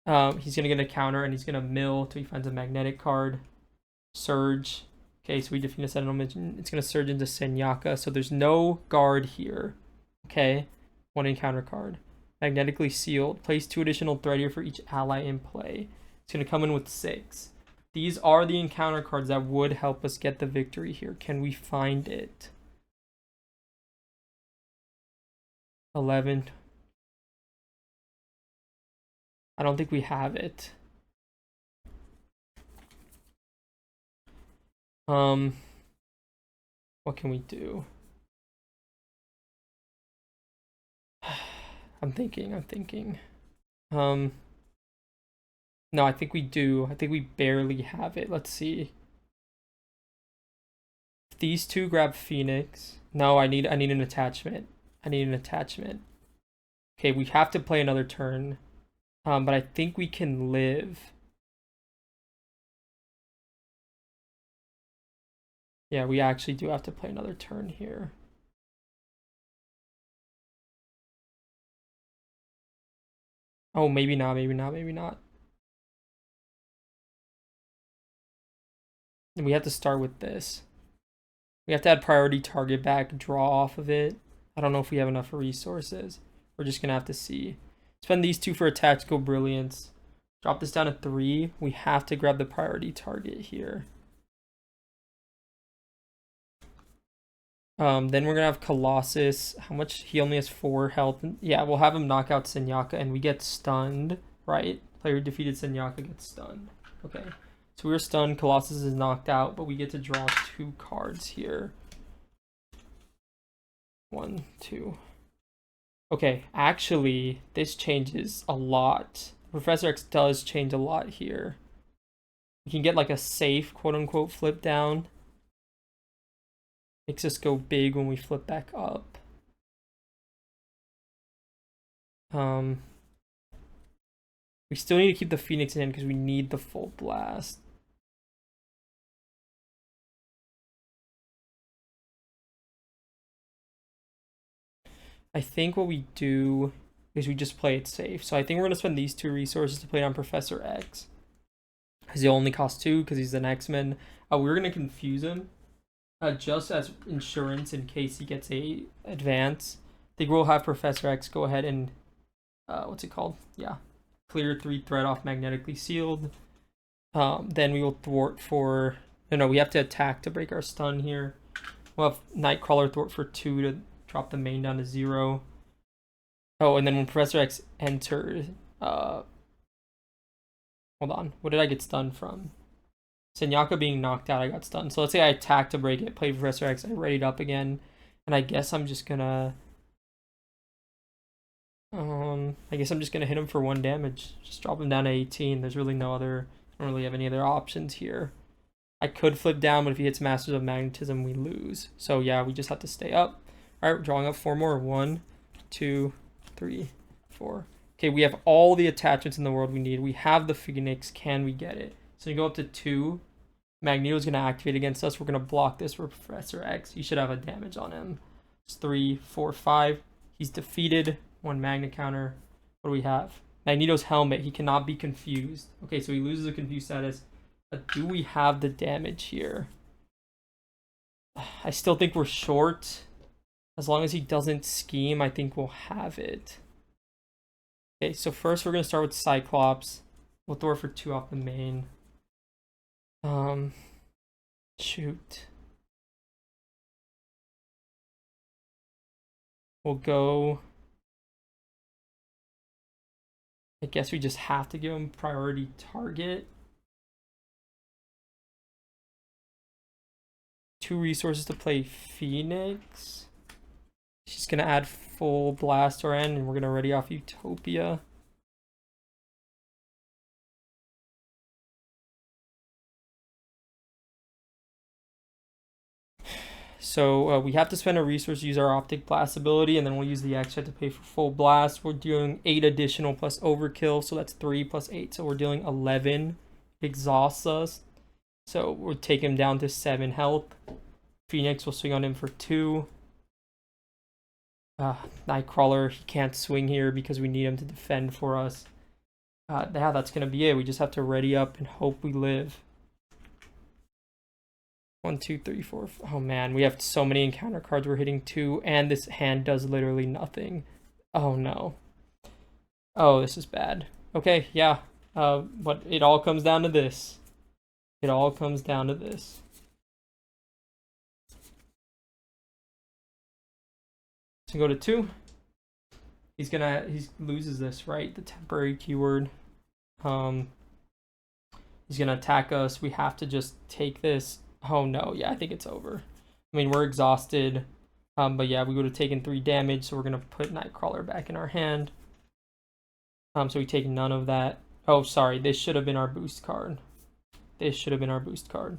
He's gonna get a counter and he's gonna mill till he finds a magnetic card. Surge. Okay, so we defeat a Sentinel Mission. It's gonna surge into Senyaka. So there's no guard here. Okay. 1 encounter card. Magnetically sealed. Place 2 additional threat here for each ally in play. It's gonna come in with 6. These are the encounter cards that would help us get the victory here. Can we find it? 11. I don't think we have it. What can we do? I'm thinking. No, I think we do. I think we barely have it. Let's see. If these 2 grab Phoenix. No, I need an attachment. Okay, we have to play another turn. But I think we can live. Yeah, we actually do have to play another turn here. Oh, maybe not. And we have to start with this. We have to add priority target back, draw off of it. I don't know if we have enough resources. We're just gonna have to see. Spend these 2 for a tactical brilliance. Drop this down to 3. We have to grab the priority target here. Then we're gonna have Colossus. How much? He only has 4 health. Yeah, we'll have him knock out Senyaka and we get stunned, right? Player defeated Senyaka gets stunned. Okay. So we're stunned, Colossus is knocked out, but we get to draw 2 cards here. 1, 2. Okay, actually, this changes a lot. Professor X does change a lot here. We can get like a safe, quote-unquote, flip down. Makes us go big when we flip back up. We still need to keep the Phoenix in because we need the full blast. I think what we do is we just play it safe. So I think we're going to spend these 2 resources to play it on Professor X. Because he only costs 2 because he's an X-Men. We're going to confuse him just as insurance in case he gets a advance. I think we'll have Professor X go ahead and, what's it called? Yeah. Clear 3 threat off magnetically sealed. Then we will thwart for, no, we have to attack to break our stun here. We'll have Nightcrawler thwart for 2 to drop the main down to 0. Oh, and then when Professor X enters, hold on, what did I get stunned from? Senyaka being knocked out, I got stunned. So let's say I attack to break it, play Professor X, I readied up again, and I guess I'm just gonna, hit him for 1 damage. Just drop him down to 18. There's really no other, I don't really have any other options here. I could flip down, but if he hits Masters of Magnetism, we lose. So yeah, we just have to stay up. All right, we're drawing up 4 more. 1, 2, 3, 4. Okay, we have all the attachments in the world we need. We have the Phoenix. Can we get it? So you go up to 2. Magneto's going to activate against us. We're going to block this for Professor X. He should have a damage on him. It's 3, 4, 5. He's defeated. 1 Magna counter. What do we have? Magneto's helmet. He cannot be confused. Okay, so he loses a confused status. But do we have the damage here? I still think we're short. As long as he doesn't scheme, I think we'll have it. Okay, so first we're going to start with Cyclops. We'll throw it for 2 off the main. Shoot. We'll go... I guess we just have to give him priority target. 2 resources to play Phoenix. She's going to add full blast to our end, and we're going to ready off Utopia. So we have to spend a resource, use our optic blast ability, and then we'll use the extra to pay for full blast. We're doing 8 additional plus overkill, so that's 3 plus 8. So we're dealing 11. Exhausts us. So we'll take him down to 7 health. Phoenix will swing on him for 2. Nightcrawler, he can't swing here because we need him to defend for us. Yeah, that's going to be it. We just have to ready up and hope we live. 1, 2, 3, 4. Oh man, we have so many encounter cards. We're hitting 2, and this hand does literally nothing. Oh no. Oh, this is bad. Okay, yeah. But it all comes down to this. It all comes down to this. So go to 2. He loses this, right? The temporary keyword. He's gonna attack us. We have to just take this. Oh no, yeah, I think it's over. I mean, we're exhausted. But yeah, we would have taken 3 damage, so we're gonna put Nightcrawler back in our hand. So we take none of that. Oh, sorry, this should have been our boost card. This should have been our boost card.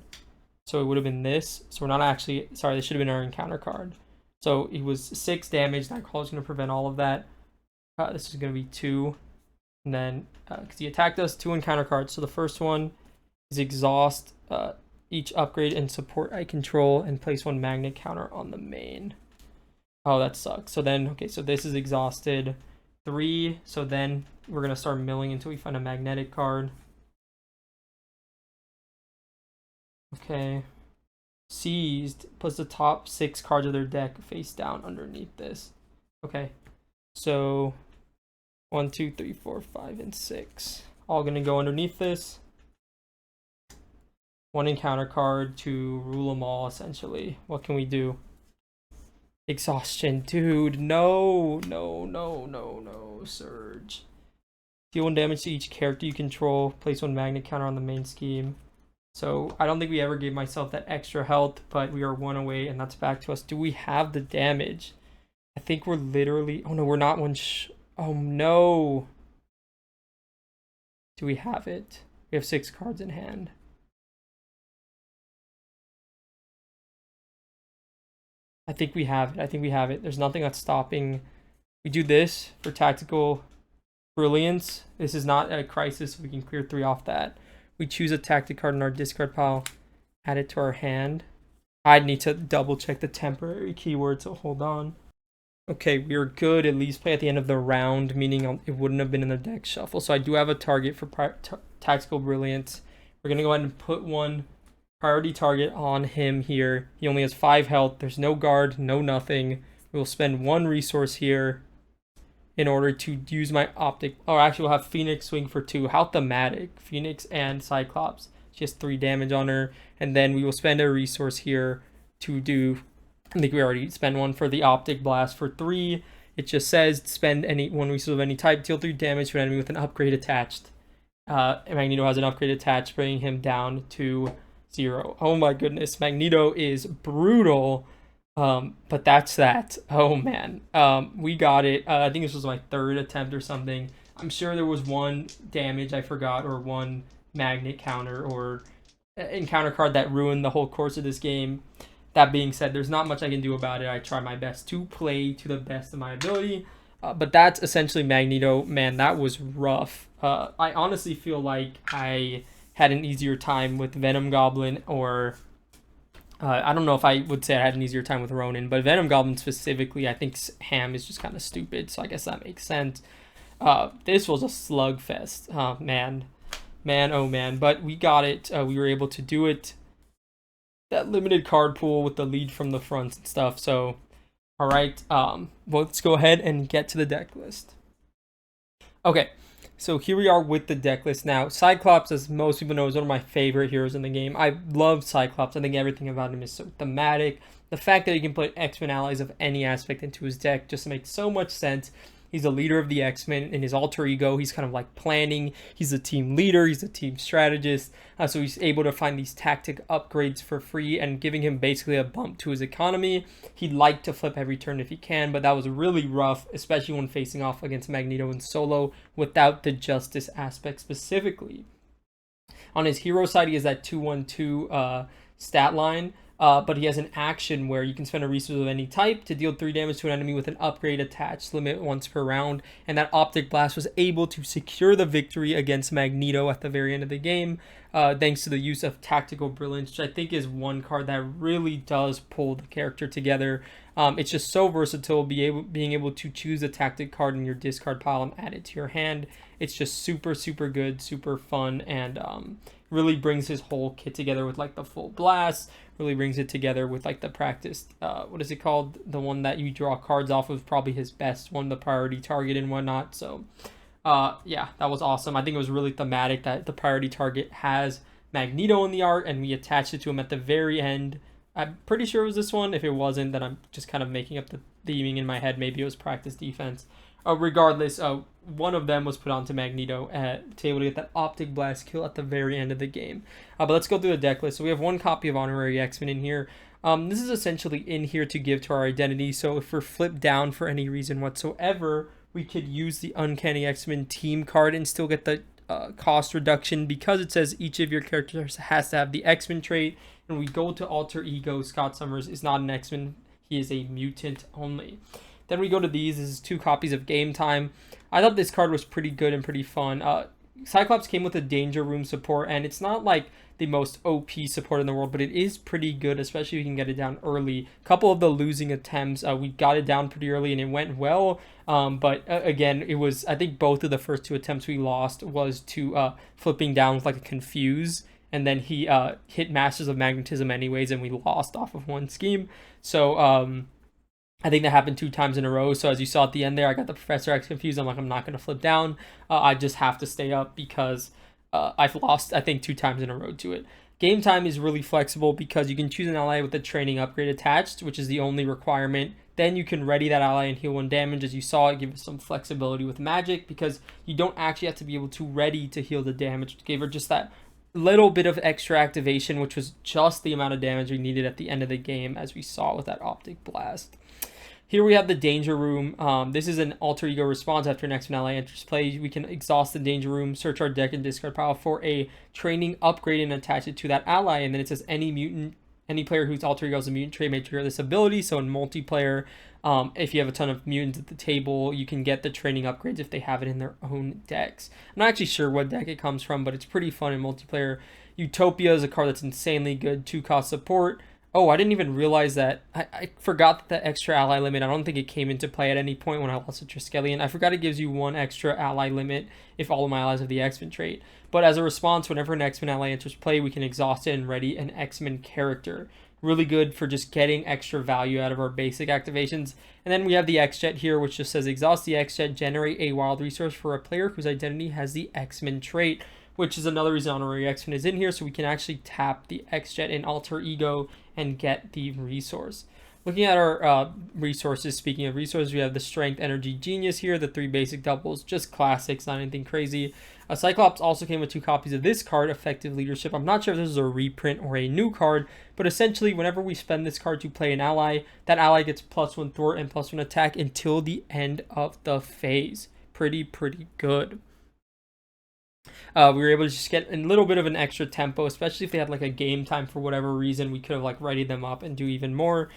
So it would have been this. So we're not actually, sorry, this should have been our encounter card. So it was 6 damage. Nightcrawler's gonna prevent all of that. This is gonna be 2. And then, because he attacked us, 2 encounter cards. So the first one is exhaust. Each upgrade and support I control and place 1 magnet counter on the main. Oh, that sucks. So then, okay, so this is exhausted. 3. So then we're going to start milling until we find a magnetic card. Okay. Seized. Plus the top 6 cards of their deck face down underneath this. Okay. So 1, 2, 3, 4, 5, and 6. All going to go underneath this. 1 encounter card to rule them all, essentially. What can we do? Exhaustion. Dude, no. Surge. Deal 1 damage to each character you control. Place 1 magnet counter on the main scheme. So, I don't think we ever gave myself that extra health, but we are 1 away, and that's back to us. Do we have the damage? I think we're literally... Oh, no, we're not 1... Oh, no. Do we have it? We have 6 cards in hand. I think we have it. There's nothing that's stopping. We do this for tactical brilliance. This is not a crisis. We can clear 3 off that. We choose a tactic card in our discard pile. Add it to our hand. I need to double check the temporary keyword, so hold on. Okay, we are good. At least play at the end of the round, meaning it wouldn't have been in the deck shuffle. So I do have a target for tactical brilliance. We're going to go ahead and put 1 priority target on him here. He only has 5 health. There's no guard, no nothing. We will spend 1 resource here in order to use my optic. Oh, actually, we'll have Phoenix swing for 2. How thematic. Phoenix and Cyclops. She has 3 damage on her. And then we will spend a resource here to do... I think we already spent 1 for the optic blast for 3. It just says spend 1 resource of any type. Deal 3 damage to an enemy with an upgrade attached. Magneto has an upgrade attached, bringing him down to 0. Oh my goodness, Magneto is brutal. But that's that. Oh man, we got it. I think this was my 3rd attempt or something. I'm sure there was 1 damage I forgot, or 1 magnet counter or encounter card that ruined the whole course of this game. That being said, there's not much I can do about it. I try my best to play to the best of my ability. But that's essentially Magneto. Man, that was rough. I honestly feel like I had an easier time with Venom Goblin, or I don't know if I would say I had an easier time with Ronin, but Venom Goblin specifically, I think Ham is just kind of stupid, so I guess that makes sense. This was a slugfest. Man, oh man, but we got it. We were able to do it. That limited card pool with the lead from the front and stuff. So, all right, well, let's go ahead and get to the deck list. Okay, so here we are with the deck list now. Cyclops, as most people know, is one of my favorite heroes in the game. I love Cyclops. I think everything about him is so thematic. The fact that he can put X-Men allies of any aspect into his deck just makes so much sense. He's the leader of the X-Men in his alter ego. He's kind of like planning. He's a team leader. He's a team strategist. So he's able to find these tactic upgrades for free and giving him basically a bump to his economy. He'd like to flip every turn if he can, but that was really rough, especially when facing off against Magneto in solo without the justice aspect specifically. On his hero side, he has that 2-1-2 stat line. But he has an action where you can spend a resource of any type to deal 3 damage to an enemy with an upgrade attached, limit once per round. And that Optic Blast was able to secure the victory against Magneto at the very end of the game, thanks to the use of Tactical Brilliance, which I think is one card that really does pull the character together. It's just so versatile, being able to choose a tactic card in your discard pile and add it to your hand. It's just super, super good, super fun, and really brings his whole kit together with like the full blast, really brings it together with like the practiced, what is it called? The one that you draw cards off of, probably his best one, the priority target and whatnot. So yeah, that was awesome. I think it was really thematic that the priority target has Magneto in the art and we attached it to him at the very end. I'm pretty sure it was this one. If it wasn't, then I'm just kind of making up the theming in my head. Maybe it was practice defense. Regardless, one of them was put onto Magneto to be able to get that Optic Blast kill at the very end of the game. But let's go through the deck list. So we have one copy of Honorary X-Men in here. This is essentially in here to give to our identity. So if we're flipped down for any reason whatsoever, we could use the Uncanny X-Men team card and still get the cost reduction because it says each of your characters has to have the X-Men trait. And we go to Alter Ego. Scott Summers is not an X-Men. He is a mutant only. Then we go to these. This is 2 copies of Game Time. I thought this card was pretty good and pretty fun. Cyclops came with a Danger Room support, and it's not like the most OP support in the world, but it is pretty good, especially if you can get it down early. A couple of the losing attempts, we got it down pretty early, and it went well. But again, it was, I think both of the first 2 attempts we lost was to flipping down with like a Confuse, and then he hit Masters of Magnetism anyways, and we lost off of one scheme. So I think that happened 2 times in a row. So as you saw at the end there, I got the Professor X confused. I'm like, I'm not going to flip down. I just have to stay up because I've lost, I think, 2 times in a row to it. Game Time is really flexible because you can choose an ally with a training upgrade attached, which is the only requirement. Then you can ready that ally and heal 1 damage. As you saw, it gave us some flexibility with magic because you don't actually have to be able to ready to heal the damage. It gave her just that little bit of extra activation, which was just the amount of damage we needed at the end of the game, as we saw with that Optic Blast. Here we have the Danger Room. This is an Alter Ego response after an X-Men ally enters play. We can exhaust the Danger Room, search our deck and discard pile for a training upgrade and attach it to that ally. And then it says any player whose Alter Ego is a mutant trait may trigger this ability. So in multiplayer, if you have a ton of mutants at the table, you can get the training upgrades if they have it in their own decks. I'm not actually sure what deck it comes from, but it's pretty fun in multiplayer. Utopia is a card that's insanely good, 2-cost support. Oh, I didn't even realize that. I forgot that the extra ally limit, I don't think it came into play at any point when I lost a Triskelion. I forgot it gives you 1 extra ally limit if all of my allies have the X-Men trait. But as a response, whenever an X-Men ally enters play, we can exhaust it and ready an X-Men character. Really good for just getting extra value out of our basic activations. And then we have the X-Jet here, which just says exhaust the X-Jet, generate a wild resource for a player whose identity has the X-Men trait, which is another reason Honorary X-Men is in here, so we can actually tap the X-Jet in Alter Ego and get the resource. Looking at our resources, speaking of resources, we have the Strength, Energy, Genius here, the 3 basic doubles, just classics, not anything crazy. Cyclops also came with 2 copies of this card, Effective Leadership. I'm not sure if this is a reprint or a new card, but essentially whenever we spend this card to play an ally, that ally gets +1 thwart and +1 attack until the end of the phase. Pretty good. We were able to just get a little bit of an extra tempo, especially if they had like a Game Time for whatever reason. We could have like readied them up and do even more.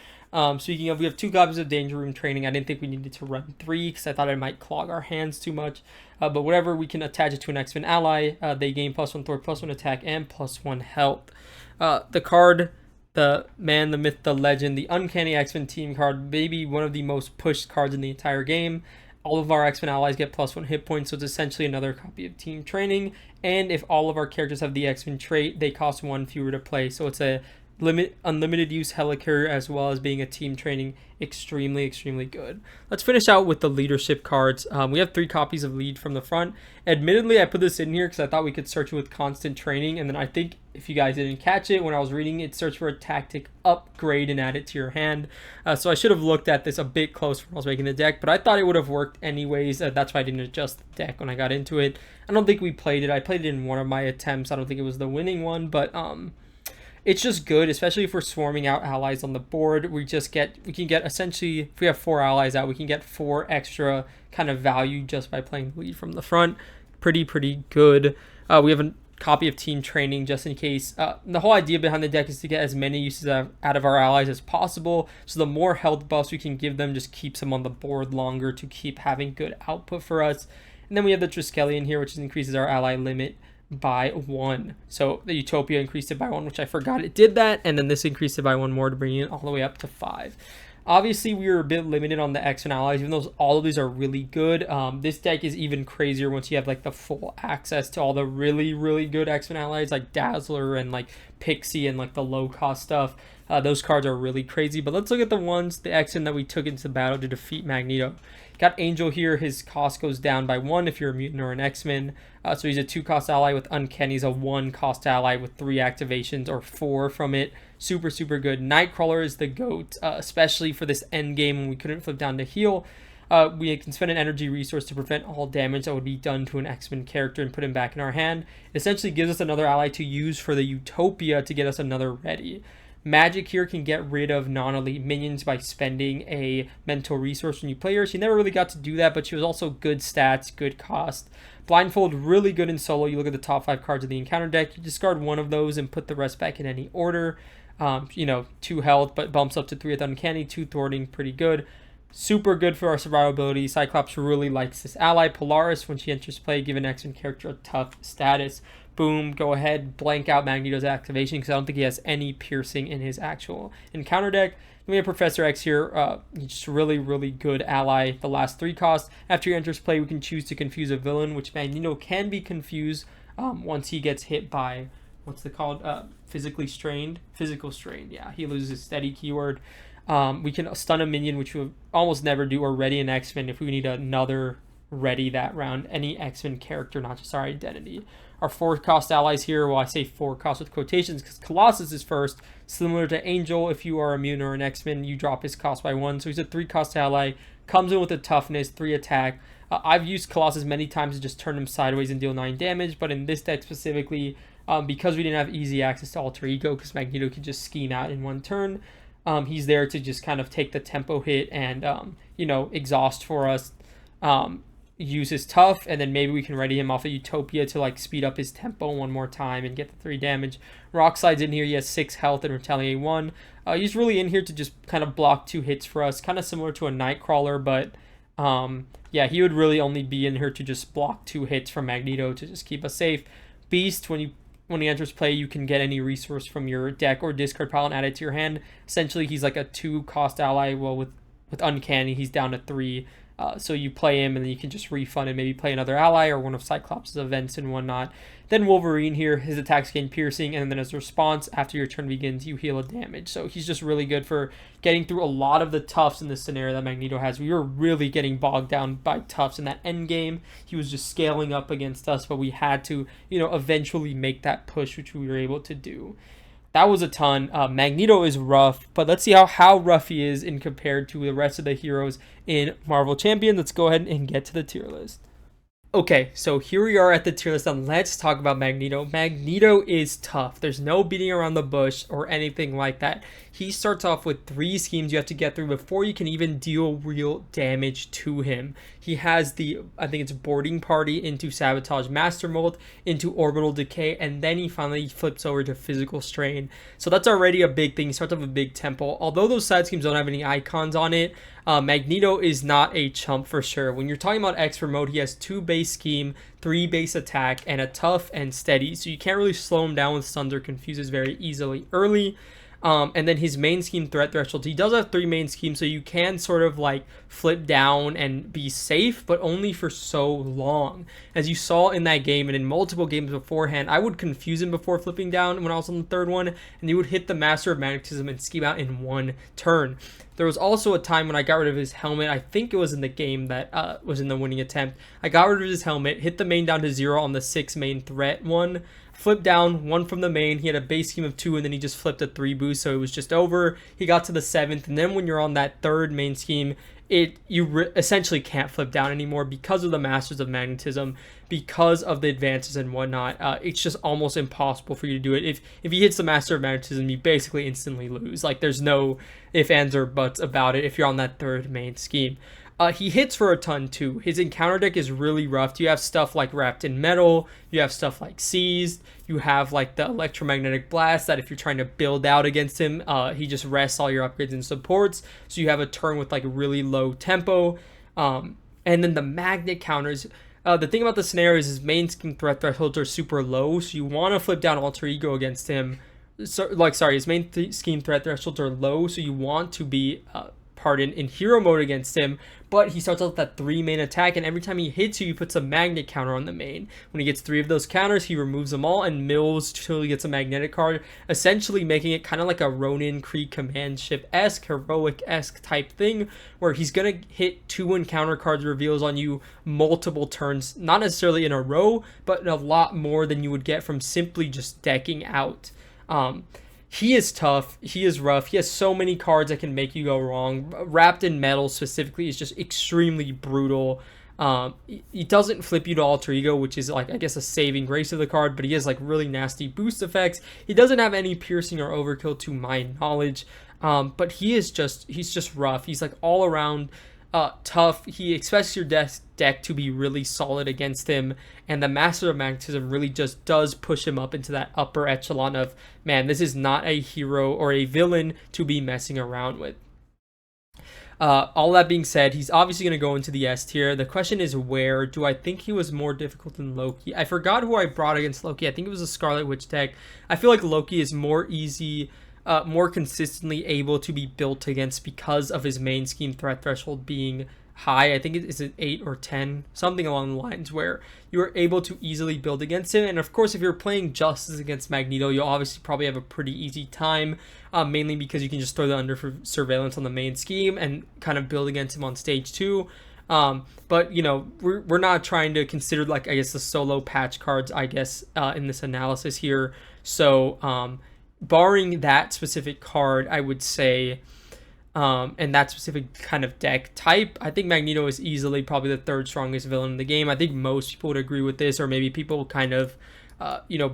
Speaking of, we have 2 copies of Danger Room training. I didn't think we needed to run 3 because I thought it might clog our hands too much. But whatever, we can attach it to an X-Men ally. They gain +1 thwart, +1 attack, and +1 health. The card, the man, the myth, the legend, the Uncanny X-Men team card, maybe one of the most pushed cards in the entire game. All of our X-Men allies get +1 hit points, so it's essentially another copy of Team Training. And if all of our characters have the X-Men trait, they cost 1 fewer to play. So it's a unlimited use helicarrier as well as being a Team Training. Extremely good. Let's finish out with the leadership cards. We have 3 copies of lead from the front. Admittedly, I put this in here because I thought we could search it with constant training, and then I think if you guys didn't catch it when I was reading it, search for a tactic upgrade and add it to your hand. So I should have looked at this a bit closer when I was making the deck, but I thought it would have worked anyways. That's why I didn't adjust the deck when I got into it. I don't think we played it. I played it in one of my attempts. I don't think it was the winning one, but it's just good, especially if we're swarming out allies on the board. We can get essentially, if we have 4 allies out, we can get 4 extra kind of value just by playing the lead from the front. Pretty good. We have copy of team training just in case. The whole idea behind the deck is to get as many uses out of our allies as possible. So the more health buffs we can give them just keeps them on the board longer to keep having good output for us. And then we have the Triskelion here, which increases our ally limit by 1. So the Utopia increased it by 1, which I forgot it did that. And then this increased it by 1 more to bring it all the way up to 5. Obviously, we were a bit limited on the X-Men allies, even though all of these are really good. This deck is even crazier once you have like the full access to all the really, really good X-Men allies like Dazzler and like Pixie and like the low-cost stuff. Those cards are really crazy. But let's look at the X-Men that we took into battle to defeat Magneto. Got Angel here. His cost goes down by 1 if you're a mutant or an X-Men. So he's a 2-cost ally with Uncanny. He's a 1-cost ally with 3 activations or 4 from it. Super, super good. Nightcrawler is the GOAT, especially for this end game when we couldn't flip down to heal. We can spend an energy resource to prevent all damage that would be done to an X-Men character and put him back in our hand. It essentially gives us another ally to use for the Utopia to get us another ready. Magic here can get rid of non-elite minions by spending a mental resource when you play her. She never really got to do that, but she was also good stats, good cost. Blindfold, really good in solo. You look at the top 5 cards of the encounter deck, you discard one of those and put the rest back in any order. 2 health, but bumps up to 3 with Uncanny, 2 thwarting, pretty good. Super good for our survivability. Cyclops really likes this ally. Polaris, when she enters play, give an X-Men character a tough status. Boom, go ahead, blank out Magneto's activation because I don't think he has any piercing in his actual encounter deck. Then we have Professor X here, just really, really good ally. The last 3 costs. After he enters play, we can choose to confuse a villain, which Magneto can be confused once he gets hit by, what's it called? Physical strain, yeah. He loses his steady keyword. We can stun a minion, which we would almost never do, or ready an X-Men if we need another ready that round. Any X-Men character, not just our identity. Our 4-cost allies here, well, I say 4 cost with quotations because Colossus is first. Similar to Angel, if you are a mutant or an X-Men, you drop his cost by 1. So he's a 3-cost ally, comes in with a toughness, 3 attack. I've used Colossus many times to just turn him sideways and deal 9 damage, but in this deck specifically, because we didn't have easy access to Alter Ego, because Magneto could just scheme out in 1 turn, he's there to just kind of take the tempo hit and, exhaust for us, use his tough, and then maybe we can ready him off a Utopia to like speed up his tempo 1 more time and get the 3 damage. Rock Slide's in here. He has 6 health and Retaliate 1. He's really in here to just kind of block 2 hits for us, kind of similar to a Nightcrawler, but he would really only be in here to just block 2 hits from Magneto to just keep us safe. Beast, when he enters play, you can get any resource from your deck or discard pile and add it to your hand. Essentially, he's like a 2-cost ally. Well, with Uncanny, he's down to 3. So you play him and then you can just refund and maybe play another ally or one of Cyclops' events and whatnot. Then Wolverine here, his attacks gain piercing, and then as a response, after your turn begins, you heal a damage. So he's just really good for getting through a lot of the toughs in this scenario that Magneto has. We were really getting bogged down by toughs in that end game. He was just scaling up against us, but we had to, eventually make that push, which we were able to do. That was a ton. Magneto is rough, but let's see how rough he is in compared to the rest of the heroes in Marvel Champions. Let's go ahead and get to the tier list. Okay, so here we are at the tier list, and let's talk about Magneto. Magneto is tough. There's no beating around the bush or anything like that. He starts off with 3 schemes you have to get through before you can even deal real damage to him. He has I think it's Boarding Party into Sabotage Master Mold, into Orbital Decay, and then he finally flips over to Physical Strain. So that's already a big thing. He starts off with Big Tempo. Although those side schemes don't have any icons on it, Magneto is not a chump for sure. When you're talking about expert mode, he has 2 base scheme, 3 base attack, and a tough and steady. So you can't really slow him down with stuns or confuses very easily early. And then his main scheme, Threat Threshold. He does have 3 main schemes, so you can sort of like flip down and be safe, but only for so long. As you saw in that game and in multiple games beforehand, I would confuse him before flipping down when I was on the 3rd one, and he would hit the Master of Magnetism and scheme out in 1 turn. There was also a time when I got rid of his helmet. I think it was in the game that was in the winning attempt. I got rid of his helmet, hit the main down to 0 on the 6 main threat one, flipped down 1 from the main. He had a base scheme of 2, and then he just flipped a 3 boost, so it was just over. He got to the 7th, and then when you're on that 3rd main scheme, you essentially can't flip down anymore because of the Masters of Magnetism, because of the advances and whatnot. It's just almost impossible for you to do it. If he hits the Master of Magnetism, you basically instantly lose. Like, there's no ifs, ands, or buts about it if you're on that 3rd main scheme. He hits for a ton too. His encounter deck is really rough. You have stuff like Wrapped in Metal, you have stuff like Seized, you have like the Electromagnetic Blast that if you're trying to build out against him, he just rests all your upgrades and supports. So you have a turn with like really low tempo. And then the magnet counters. The thing about the scenario is his main scheme threat thresholds are super low, so you want to flip down Alter Ego against him. His main scheme threat thresholds are low, so you want to be in hero mode against him, but he starts out with that 3 main attack, and every time he hits you, he puts a magnet counter on the main. When he gets 3 of those counters, he removes them all and mills till he gets a magnetic card, essentially making it kind of like a Ronin Krieg command ship-esque, heroic-esque type thing, where he's gonna hit 2 encounter cards reveals on you multiple turns, not necessarily in a row, but a lot more than you would get from simply just decking out. He is tough. He is rough. He has so many cards that can make you go wrong. Wrapped in Metal specifically is just extremely brutal. He doesn't flip you to Alter Ego, which is like, I guess, a saving grace of the card, but he has like really nasty boost effects. He doesn't have any piercing or overkill to my knowledge. But he's just rough. He's like all around tough. He expects your deck to be really solid against him, and the Master of Magnetism really just does push him up into that upper echelon of, man, this is not a hero or a villain to be messing around with. All that being said, he's obviously going to go into the S tier. The question is where. Do I think he was more difficult than Loki? I forgot who I brought against Loki. I think it was a Scarlet Witch deck. I feel like Loki is more easy, more consistently able to be built against because of his main scheme threat threshold being high. I think it is 8 or 10, something along the lines where you are able to easily build against him. And of course, if you're playing Justice against Magneto, you'll obviously probably have a pretty easy time, mainly because you can just throw the under for surveillance on the main scheme and kind of build against him on stage 2. But you know, we're not trying to consider, like, I guess, the solo patch cards, I guess, in this analysis here. So barring that specific card, I would say, and that specific kind of deck type, I think Magneto is easily probably the 3rd strongest villain in the game. I think most people would agree with this, or maybe people kind of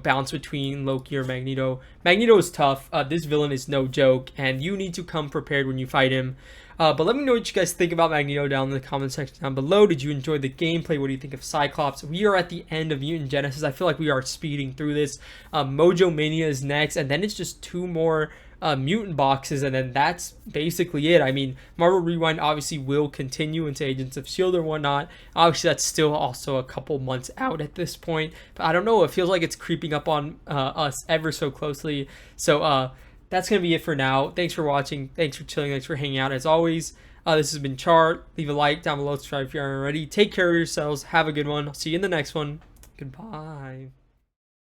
bounce between Loki or Magneto. Magneto is tough. This villain is no joke, and you need to come prepared when you fight him. But let me know what you guys think about Magneto down in the comment section down below. Did you enjoy the gameplay? What do you think of Cyclops? We are at the end of Mutant Genesis. I feel like we are speeding through this. Mojo Mania is next, and then it's just 2 more mutant boxes, and then that's basically it. I mean, Marvel Rewind obviously will continue into Agents of S.H.I.E.L.D. or whatnot. Obviously, that's still also a couple months out at this point, but I don't know. It feels like it's creeping up on us ever so closely. So that's going to be it for now. Thanks for watching. Thanks for chilling. Thanks for hanging out. As always, this has been Char. Leave a like down below. Subscribe if you aren't already. Take care of yourselves. Have a good one. I'll see you in the next one. Goodbye.